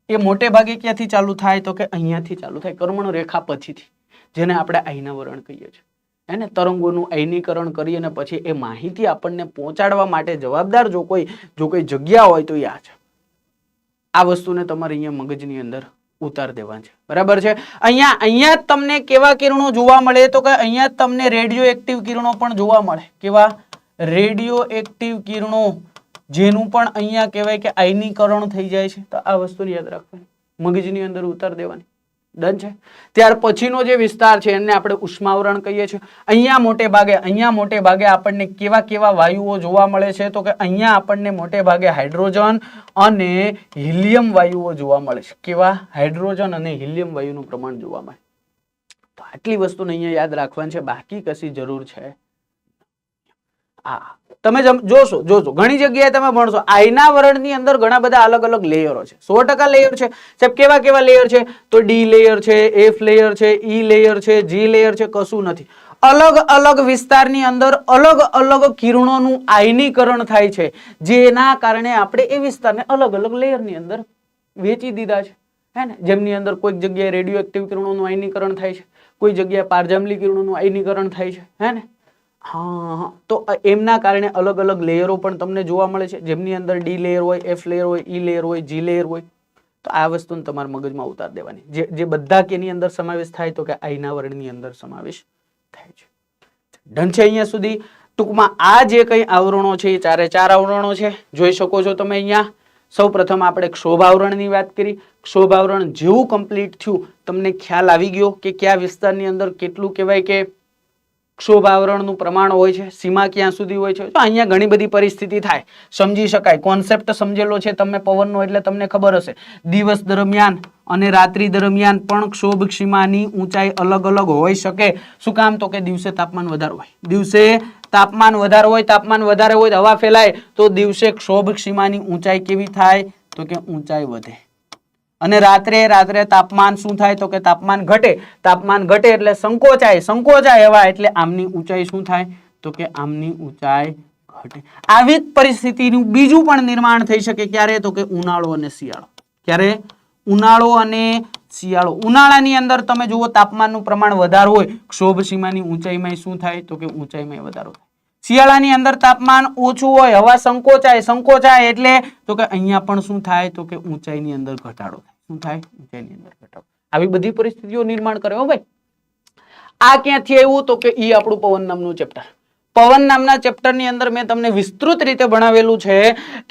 એ મોટે ભાગે ક્યાંથી ચાલુ થાય? તો કે અહીંયાથી ચાલુ થાય, કર્મણ રેખા પછીથી, જેને આપણે અયનાવરણ કહીએ છીએ. એને તરંગોનું અયનીકરણ કરી અને પછી એ માહિતી આપણને પહોંચાડવા માટે જવાબદાર જો કોઈ જગ્યા હોય તો એ આ છે. આ વસ્તુને તમારે અહીંયા મગજની અંદર ઉતાર દેવા છે. બરાબર છે? અહીંયા તમને કેવા કિરણો જોવા મળે? તો કે અહીંયા તમને રેડિયો એક્ટિવ કિરણો પણ જોવા મળે. કેવા? રેડિયો એક્ટિવ કિરણો, જેનું પણ અહીંયા કહેવાય કે આયનીકરણ થઈ જાય છે. તો આ વસ્તુ યાદ રાખવાની, મગજની અંદર ઉતાર દેવાની. ડન છે? ત્યાર પછીનો જે વિસ્તાર છે એને આપણે ઉષ્માવરણ કહીએ છીએ. અહીંયા મોટે ભાગે આપણને કેવા વાયુઓ જોવા મળે છે? તો કે અહીંયા આપણને મોટે ભાગે હાઇડ્રોજન અને હિલિયમ વાયુઓ જોવા મળે છે. કેવા? હાઇડ્રોજન અને હિલિયમ વાયુનું પ્રમાણ જોવા મળે. તો આટલી વસ્તુને અહીંયા યાદ રાખવાની છે, બાકી કશી જરૂર છે. તમે જોશો ઘણી જગ્યાએ તમે ભણશો અયનાવરણની અંદર ઘણા બધા અલગ અલગ લેયરો છે. 100% લેયર છે. સાહેબ કેવા લેયર છે? તો ડી લેયર છે, એફ લેયર છે, ઈ લેયર છે, જી લેયર છે, કશું નથી. અલગ અલગ વિસ્તારની અંદર અલગ અલગ કિરણોનું આયનીકરણ થાય છે, જેના કારણે આપણે એ વિસ્તારને અલગ અલગ લેયરની અંદર વેચી દીધા છે, હે ને? જેમની અંદર કોઈક જગ્યાએ રેડિયો એક્ટિવ કિરણોનું આયનીકરણ થાય છે, કોઈ જગ્યાએ પારજાંબલી કિરણોનું આયનીકરણ થાય છે, હે ને? હા, તો એમના કારણે અલગ અલગ લેયરો પણ તમને જોવા મળે છે, જેમની અંદર ડી લેયર હોય, એફ લેયર હોય, ઈ લેયર હોય, જી લેયર હોય. તો આ વસ્તુને તમારા મગજમાં ઉતાર દેવાની. જે બધા કેની અંદર સમાવેશ થાય? તો કે અયનાવરણની અંદર સમાવેશ થાય છે. ડન છે અહીંયા સુધી? ટૂંકમાં આ જે કઈ આવરણો છે એ 4 આવરણો છે. જોઈ શકો છો તમે અહીંયા. સૌ પ્રથમ આપણે ક્ષોભાવરણની વાત કરી. ક્ષોભાવરણ જેવું કમ્પ્લીટ થયું, તમને ખ્યાલ આવી ગયો કે કયા વિસ્તારની અંદર કેટલું કહેવાય કે ક્ષોભાવરણનું પ્રમાણ હોય છે, સીમા ક્યાં સુધી હોય છે. તો અહીંયા ઘણી બધી પરિસ્થિતિ થાય, સમજી શકાય. કોન્સેપ્ટ સમજેલો છે તમે પવનનો, એટલે તમને ખબર હશે. દિવસ દરમિયાન અને રાત્રિ દરમિયાન પણ ક્ષોભ સીમાની ઊંચાઈ અલગ અલગ હોઈ શકે. શું કામ? તો કે દિવસે તાપમાન વધારે હોય, તાપમાન વધારે હોય, હવા ફેલાય તો દિવસે ક્ષોભ સીમાની ઊંચાઈ કેવી થાય? તો કે ઊંચાઈ વધે. અને રાત્રે તાપમાન શું થાય? તો કે તાપમાન ઘટે એટલે સંકોચાય હવા, એટલે આમની ઊંચાઈ શું થાય? તો કે આમની ઊંચાઈ ઘટે. આવી જ પરિસ્થિતિનું બીજું પણ નિર્માણ થઈ શકે. ક્યારે? તો કે ઉનાળો અને શિયાળો. ક્યારે? ઉનાળો અને શિયાળો. ઉનાળાની અંદર તમે જુઓ તાપમાનનું પ્રમાણ વધારે હોય, ક્ષોભ સીમાની ઊંચાઈમાં શું થાય? તો કે ઊંચાઈમાં વધારો થાય. શિયાળાની અંદર તાપમાન ઓછું હોય, હવા સંકોચાય એટલે તો કે અહીંયા પણ શું થાય? તો કે ઊંચાઈની અંદર ઘટાડો થાય. શું થાય? ઊંચાઈની અંદર ઘટાડો. આવી બધી પરિસ્થિતિઓ નિર્માણ કરે. હો ભાઈ, આ ક્યાંથી આવ્યું? તો કે ઈ આપણું પવન નામનું ચેપ્ટર. પવન નામના ચેપ્ટરની અંદર મેં તમને વિસ્તૃત રીતે ભણાવેલું છે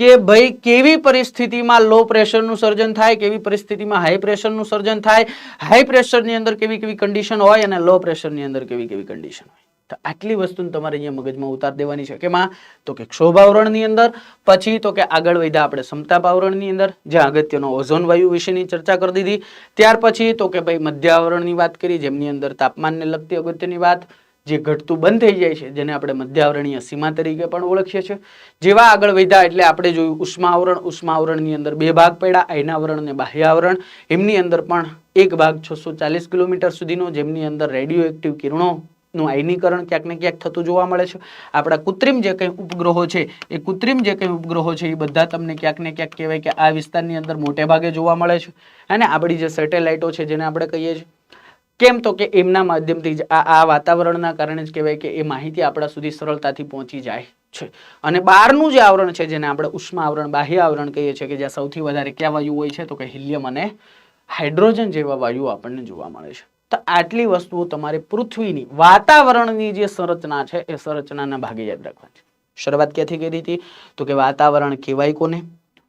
કે ભાઈ કેવી પરિસ્થિતિમાં લો પ્રેશરનું સર્જન થાય, કેવી પરિસ્થિતિમાં હાઈ પ્રેશરનું સર્જન થાય, હાઈ પ્રેશરની અંદર કેવી કન્ડિશન હોય અને લો પ્રેશરની અંદર કેવી કન્ડિશન હોય. તો આટલી વસ્તુને તમારે અહીંયા મગજમાં ઉતાર દેવાની છે. કેમાં? તો કે ક્ષોભાવરણની અંદર. પછી તો કે આગળ વધ્યા આપણે સમતાપાવરણની અંદર, જ્યાં અગત્યનો ઓઝોન વાયુ વિશેની ચર્ચા કરી દીધી. ત્યાર પછી તો કે ભાઈ મધ્યાવરણની વાત કરી, જેમની અંદર તાપમાનને લગતી અગત્યની વાત, જે ઘટતું બંધ થઈ જાય છે, જેને આપણે મધ્યાવરણીય સીમા તરીકે પણ ઓળખીએ છીએ. જેવા આગળ વધ્યા એટલે આપણે જોયું ઉષ્માવરણની અંદર 2 ભાગ પડ્યા, અયનાવરણ અને બાહ્યાવરણ. એમની અંદર પણ એક ભાગ 640 કિલોમીટર સુધીનો, જેમની અંદર રેડિયો એક્ટિવ કિરણો નું આયનીકરણ ક્યાંક ને ક્યાંક થતું જોવા મળે છે. આપણા કૃત્રિમ જે કંઈ ઉપગ્રહો છે, એ બધા તમને ક્યાંક ને ક્યાંક કહેવાય કે આ વિસ્તારની અંદર મોટે ભાગે જોવા મળે છે. અને આપણી જે સેટેલાઇટો છે, જેને આપણે કહીએ છીએ, કેમ? તો કે એમના માધ્યમથી જ આ વાતાવરણના કારણે જ કહેવાય કે એ માહિતી આપણા સુધી સરળતાથી પહોંચી જાય છે. અને બહારનું જે આવરણ છે, જેને આપણે ઉષ્મા આવરણ, બાહ્ય આવરણ કહીએ છીએ, કે જ્યાં સૌથી વધારે કયા વાયુ હોય છે? તો કે હિલિયમ અને હાઇડ્રોજન જેવા વાયુઓ આપણને જોવા મળે છે. તો આટલી વસ્તુઓ તમારે પૃથ્વીની વાતાવરણની જે સંરચના છે એ સંરચનાના ભાગે યાદ રાખવાની. શરૂઆત ક્યાંથી કરી હતી? તો કે વાતાવરણ કહેવાય કોને?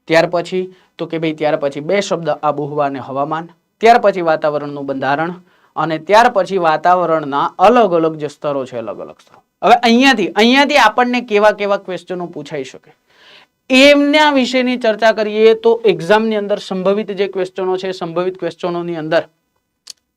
ત્યાર પછી તો કે ભાઈ ત્યાર પછી બે શબ્દ આબોહવા અને હવામાન, ત્યાર પછી વાતાવરણનું બંધારણ અને ત્યાર પછી વાતાવરણના અલગ અલગ જે સ્તરો છે અલગ અલગ સ્તરો. હવે અહીંયાથી આપણને કેવા કેવા ક્વેશ્ચનો પૂછાઈ શકે એમના વિશેની ચર્ચા કરીએ તો એક્ઝામની અંદર સંભવિત જે ક્વેશ્ચનો છે સંભવિત ક્વેશ્ચનોની અંદર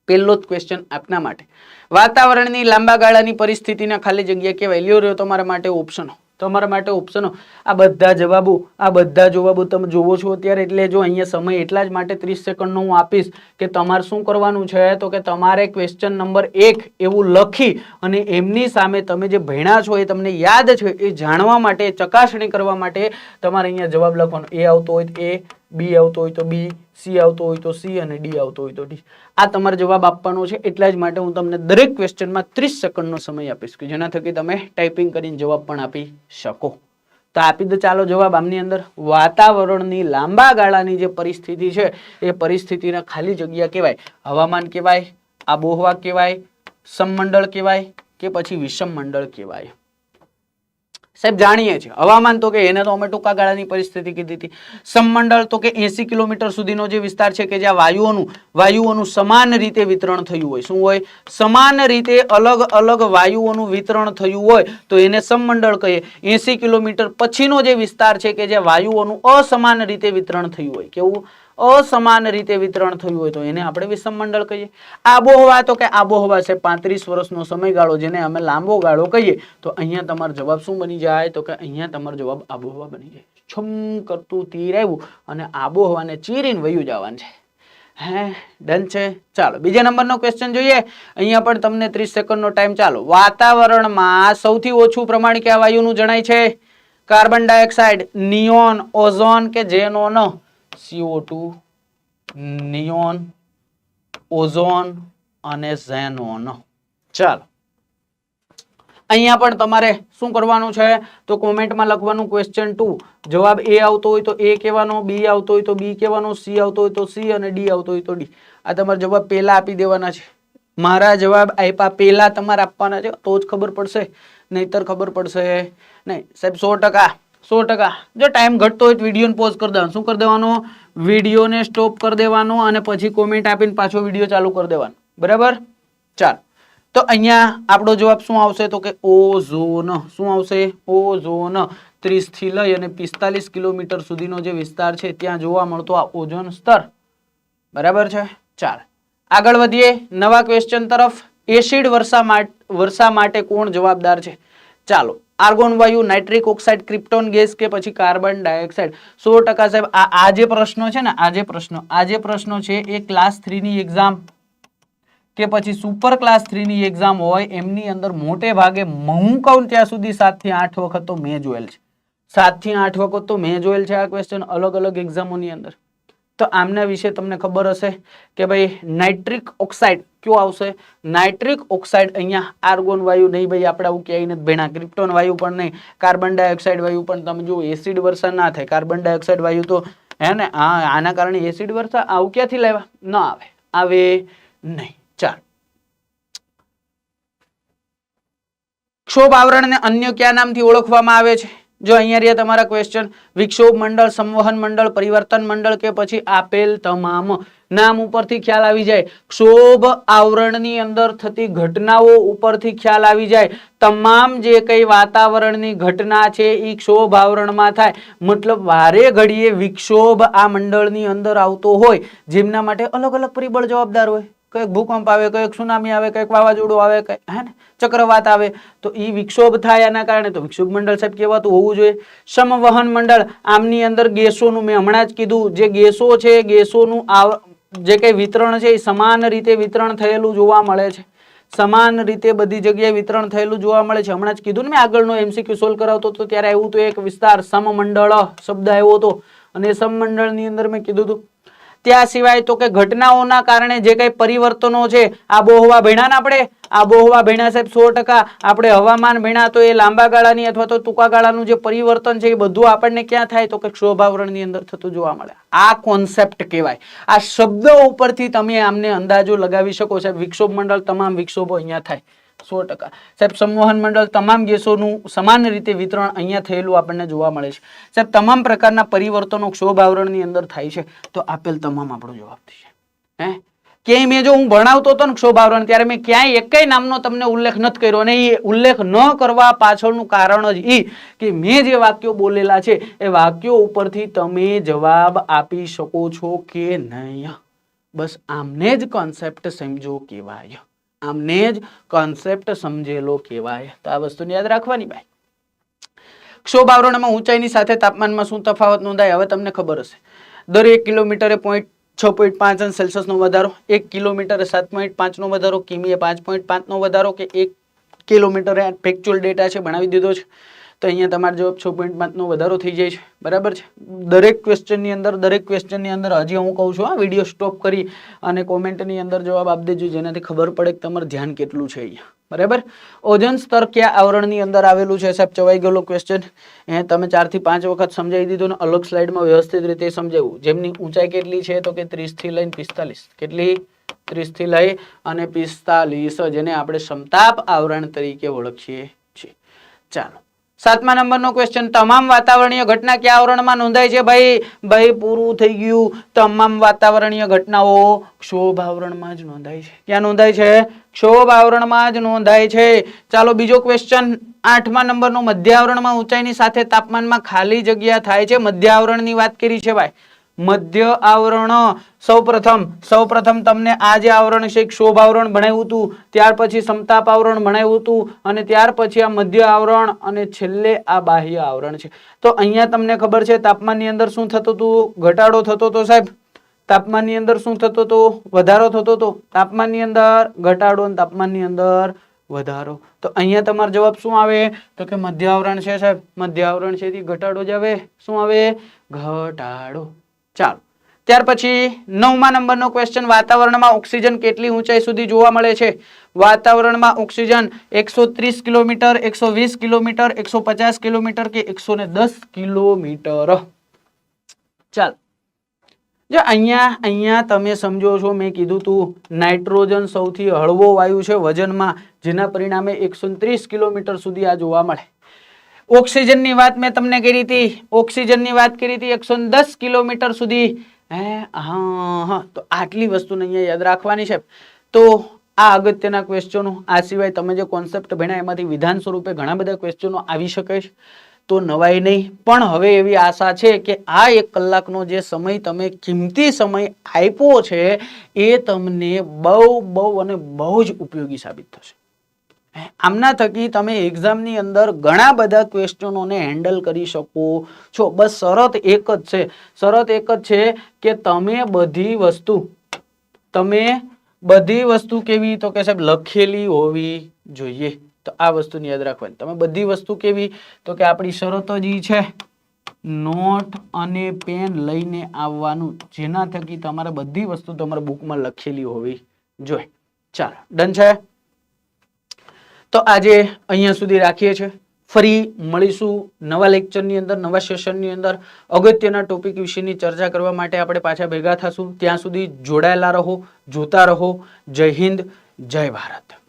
પહેલો જ ક્વેશ્ચન આપના માટે વાતાવરણની લાંબા ગાળાની પરિસ્થિતિના ખાલી જગ્યા કહેવાય. લ્યો રહ્યો તમારા માટે ઓપ્શનો. તમારા માટે ઓપ્શનો આ બધા જવાબો તમે જોવો છો અત્યારે. એટલે જો અહીંયા સમય એટલા જ માટે 30 સેકન્ડનો હું આપીશ કે તમારે શું કરવાનું છે તો કે તમારે ક્વેશ્ચન નંબર 1 એવું લખી અને એમની સામે તમે જે ભણ્યા છો એ તમને યાદ છે એ જાણવા માટે, ચકાસણી કરવા માટે તમારે અહીંયા જવાબ લખવાનો. એ આવતો હોય તો એ, બી આવતો હોય તો બી, સી આવતો હોય તો સી અને ડી આવતો હોય તો ડી. આ તમારે જવાબ આપવાનો છે. એટલા જ માટે હું તમને દરેક ક્વેશ્ચનમાં 30 સેકન્ડનો સમય આપીશ કે જેના થકી તમે ટાઈપિંગ કરીને જવાબ પણ આપી શકો. તો આપી દો ચાલો જવાબ. આમની અંદર વાતાવરણની લાંબા ગાળાની જે પરિસ્થિતિ છે એ પરિસ્થિતિના ખાલી જગ્યા કહેવાય. હવામાન કહેવાય, આબોહવા કહેવાય, સમમંડળ કહેવાય કે પછી વિષમ મંડળ કહેવાય. સાહેબ જાણીએ છીએ હવામાન તો કે એને તો અમે ટૂંકા ગાળાની પરિસ્થિતિ કીધી હતી. સમમંડળ તો કે 80 કિલોમીટર સુધીનો જે વિસ્તાર છે કે જ્યાં વાયુઓનું સમાન રીતે વિતરણ થયું હોય. શું હોય? સમાન રીતે અલગ અલગ વાયુઓનું વિતરણ થયું હોય તો એને સમમંડળ કહીએ. 80 કિલોમીટર પછીનો જે વિસ્તાર છે કે જ્યાં વાયુઓનું અસમાન રીતે વિતરણ થયું હોય. કેવું? અસમાન રીતે વિતરણ થયું હોય તો એને આપણે વિષમ મંડળ કહીએ. આબોહવા તો કે આબોહવા છે 35 વર્ષનો સમયગાળો જેને અમે લાંબો ગાળો કહીએ. તો અહીંયા તમારો જવાબ શું બની જાય તો કે અહીંયા તમારો જવાબ આબોહવા બની જાય. છમ કરતું તીર આવ્યું અને આબોહવાને ચીરીને વયું જવાનું છે. હે ડન છે. ચાલો બીજા નંબરનો ક્વેશ્ચન જોઈએ. અહીંયા પણ તમને 30 સેકન્ડનો ટાઈમ. ચાલો વાતાવરણમાં સૌથી ઓછું પ્રમાણ કયા વાયુનું જણાય છે? કાર્બન ડાયોક્સાઇડ, નિયોન, ઓઝોન કે ઝેનોન? CO2, નિયોન, ઓઝોન અને ઝેનોન. ચાલો અહીંયા પણ તમારે શું કરવાનું છે તો કોમેન્ટમાં લખવાનું ક્વેશ્ચન 2. જવાબ એ આવતો હોય તો એ કહેવાનો, બી આવતો હોય તો બી કહેવાનો, સી આવતો હોય તો સી અને ડી આવતો હોય તો ડી. આ તમારા જવાબ પહેલા આપી દેવાના છે. મારા જવાબ આપ્યા પહેલા તમારે આપવાના છે તો જ ખબર પડશે, નહીતર ખબર પડશે નહીં. સાહેબ 100%. જો ટાઈમ ઘટતો હોય તો વિડીયોને પોઝ કરી દેવાનો. શું કરી દેવાનું? વિડીયોને સ્ટોપ કરી દેવાનો અને પછી કોમેન્ટ આપીને પાછો વિડીયો ચાલુ કરી દેવાનો. બરાબર? ચાલો તો અહીંયા આપણો જવાબ શું આવશે તો કે ઓઝોન. શું આવશે? ઓઝોન. 30 થી લઈ અને 45 કિલોમીટર સુધીનો જે વિસ્તાર છે ત્યાં જોવા મળતો આ ઓઝોન સ્તર. બરાબર છે? ચાલો આગળ વધીએ નવા ક્વેશ્ચન તરફ. એસિડ વર્ષા માટે કોણ જવાબદાર છે? ચાલો આર્ગોન વાયુ, નાઇટ્રિક ઓક્સાઇડ, ક્રિપ્ટોન ગેસ કે પછી કાર્બન ડાયોક્સાઇડ? 100% સાહેબ આ જે પ્રશ્નો છે ને આ જે પ્રશ્નો છે એ ક્લાસ 3 ની એક્ઝામ કે પછી સુપર ક્લાસ 3 ની એક્ઝામ હોય એમની અંદર મોટે ભાગે હું કહું ત્યાં સુધી 7 થી 8 વખત તો મેં જોયેલ છે. 7 થી 8 વખત તો મેં જોયેલ છે આ ક્વેશ્ચન અલગ અલગ એક્ઝામોની અંદર. તો આમના વિશે તમને ખબર હશે કે ભાઈ નાઇટ્રિક ઓક્સાઇડ કયો આવશે? નાઇટ્રિક ઓક્સાઇડ અહીંયા આર્ગોન વાયુ નહીં ભાઈ, આપણે આવું ક્યાંય નથી ભણ્યા. ક્રિપ્ટોન વાયુ પણ નહીં, કાર્બન ડાયોક્સાઇડ વાયુ પણ. તમે જો એસિડ વર્ષા ના થાય, કાર્બન ડાયોક્સાઇડ વાયુ તો હે ને આના કારણે એસિડ વર્ષા આવું ક્યાંથી લેવા? ન આવે નહીં. ચાલો ક્ષોભ આવરણને અન્ય કયા નામથી ઓળખવામાં આવે છે? જો અહીંયા રહ્યા તમારા ક્વેશ્ચન. વિક્ષોભ મંડળ, સંવહન મંડળ, પરિવર્તન મંડળ કે પછી આપેલ તમામ. નામ ઉપરથી ખ્યાલ આવી જાય. ક્ષોભ આવરણની અંદર થતી ઘટનાઓ ઉપરથી ખ્યાલ આવી જાય. તમામ જે કઈ વાતાવરણની ઘટના છે એ ક્ષોભ આવરણમાં થાય. મતલબ વારે ઘડીએ વિક્ષોભ આ મંડળની અંદર આવતો હોય જેમના માટે અલગ અલગ પરિબળ જવાબદાર હોય. કઈક ભૂકંપ આવે, કઈક સુનામી આવે, કઈક વાવાઝોડું આવે, કઈ હે ને ચક્રવાત આવે તો એ વિક્ષોભ થાય. એના કારણે તો વિક્ષોભ મંડળ સાહેબ કહેવાતું હોવું જોઈએ. સમવહન મંડળ આમની અંદર ગેસોનું મેં હમણાં જ કીધું જે ગેસો છે ગેસોનું જે કઈ વિતરણ છે એ સમાન રીતે વિતરણ થયેલું જોવા મળે છે. સમાન રીતે બધી જગ્યાએ વિતરણ થયેલું જોવા મળે છે. હમણાં જ કીધું ને મેં આગળનો MCQ સોલ્વ કરાવતો હતો ત્યારે આવ્યું હતું એક વિસ્તાર સમમંડળ શબ્દ આવ્યો હતો અને સમમંડળની અંદર મેં કીધું હતું त्या सिवाय तो के घटनाओना कारणे जे कई परिवर्तनो छे आबोहवा भण्या ने आपणे आबोहवा भण्या साहेब 100% आपणे हवामान भण्या तो ए लांबा गाळानी अथवा तो टूंका गाळानुं जे परिवर्तन छे ए बधुं आपणने क्यां थाय तो के क्षोभावरणनी अंदर थतुं जोवा मळे आ कॉन्सेप्ट कहेवाय आ शब्द उपरथी तमे आमने अंदाजो लगावी शको साहेब विक्षोभ मंडल तमाम विक्षोभो अहींया थाय 100% साहेब संवहन मंडल तमाम गैसोनुं समान रीते वितरण अहींया थयेलुं आपणने जोवा मळे छे साहेब तमाम प्रकारना परिवर्तनो क्षोभ आवरणनी अंदर थाय छे तो आपेल तमाम आपणो जवाब थशे हे के मैं जो हूँ भणावतो तो क्षोभ आवरण त्यारे मैं क्यांय एकय नामनो तमने उल्लेख नथी कर्यो अने ए उल्लेख न करवा पाछळनुं कारण ज ई के मैं जे वाक्यो बोलेला छे ए वाक्यो उपरथी तमे जवाब आपी शको छो के नहीं बस आमने ज कॉन्सेप्ट समझो कहेवाय आमने ज कॉन्सेप्ट समझेलो कहेवाय तो आ वस्तुने याद राखवानी भाई क्षोभ आवरणमां ऊंचाईनी साथे तापमानमां शुं तफावत नोंधाय हवे तमने खबर हशे दर 1 किलोमीटरे 6.5 अंश सेल्सियस नो वधारो 1 किलोमीटरे 7.5 नो वधारो किमीए 5.5 नो वधारो के 1 किलोमीटरे फैक्चुअल डेटा छे बनावी दीधो छे तो अहींया तमारो जवाब 6.5 नो वधारो थई जाय छे बराबर छे दरेक क्वेश्चन नी अंदर हजी हूँ कहूं छुं आ विडियो स्टॉप करी अने कॉमेंट नी अंदर जवाब आप देजो जेनाथी खबर पड़े के तमारुं ध्यान केटलुं छे अहींया बराबर ओजोन स्तर क्या आवरणनी अंदर आवेलुं छे साहेब चवाई गेलो क्वेश्चन ए तमे 4 થી 5 वखत समजावी दीधो ने अलग स्लाइड में व्यवस्थित रीते समजाव्युं जेमनी ऊंचाई केटली छे तो के 30 થી લઈને 45 કેટલી 30 થી લઈ અને 45 જેને આપણે સમતાપ આવરણ તરીકે ઓળખીએ છીએ ચાલો 7મા નંબરનો ક્વેશ્ચન તમામ વાતાવરણીય ઘટના કયા આવરણમાં નોંધાય છે ભાઈ ભાઈ પૂરું થઈ ગયું તમામ વાતાવરણીય ઘટનાઓ ક્ષોભ આવરણમાં જ નોંધાય છે ક્યાં નોંધાય છે ક્ષોભ આવરણમાં જ નોંધાય છે ચાલો બીજો ક્વેશ્ચન 8મા નંબરનો મધ્ય આવરણમાં ઊંચાઈની સાથે તાપમાનમાં ખાલી જગ્યા થાય છે મધ્ય આવરણની વાત કરી છે ભાઈ मध्य आवरण सौप्रथम तमने आ जे आवरण छे क्षोभ आवरण बनाव्युं हतुं त्यार पछी समताप आवरण बनाव्युं हतुं अने त्यार पछी आ मध्य आवरण अने छेल्ले आ बाह्य आवरण छे तो अहींया तमने खबर छे तापमाननी अंदर शुं थतुं हतुं घटाडो थतो तो साहेब तापमाननी अंदर शुं थतो तो वधारो थतो तो तापमाननी अंदर घटाडो अने तापमाननी अंदर वधारो तो अहींया तमारो जवाब शुं आवे तो के मध्य आवरण छे साहेब मध्य आवरण छे थी घटाडो ज आवे शुं आवे घटाडो चालो त्यार पछी 9मा नंबरनो क्वेश्चन वातावरणमां ऑक्सिजन केटली ऊंचाई सुधी जोवा मळे छे वातावरणमां ऑक्सिजन 130 किलोमीटर 120 किलोमीटर 150 किलोमीटर के 110 किलोमीटर चाल जो अहींया तमे समजो छो मैं कीधुं तू नाइट्रोजन सौथी हळवो वायु छे वजनमां जेना परिणामे 130 किलोमीटर सुधी आ जोवा मळे ऑक्सिजन नी बात मैं तमने करी थी ऑक्सिजन नी बात करी थी 110 किलोमीटर सुधी हाँ तो आटली वस्तु ने याद राखवानी छे तो आ अगत्यना क्वेश्चनो आ सिवाय तमे जे कॉन्सेप्ट भण्या एमांथी विधान स्वरूपे घणा बधा क्वेश्चनो आवी शके छे तो नवाई नहीं पण हवे एवी आशा छे के आ 1 कलाकनो जे समय तमे किंमती समय आप्यो छे ए तमने बहु अने बहु ज उपयोगी साबित थशे आमना थकी तमे एक्जाम नी अंदर घणा बधा क्वेश्चनों ने हेन्डल करी शको छो बस शरत एक ज छे के तमे बधी वस्तु केवी तो के साहेब लखेली होवी जोईए तो आ वस्तुनी याद राखवानी तमे बधी वस्तु केवी तो के आपणी शरत ज ई छे नोट अने पेन लईने आववानुं जेना थकी तमारे बधी वस्तु तमारा बुकमां लखेली होवी जोईए चालो डन छे तो आजे अहींया सुधी राखीए छे फरी मळीशुं नवा लेक्चरनी अंदर नवा सेशननी अंदर अगत्यना टॉपिक विशेनी चर्चा करवा माटे आपणे पाछा भेगा थशुं त्यां सुधी जोडाયેલા रहो जोता रहो जय हिंद जय भारत।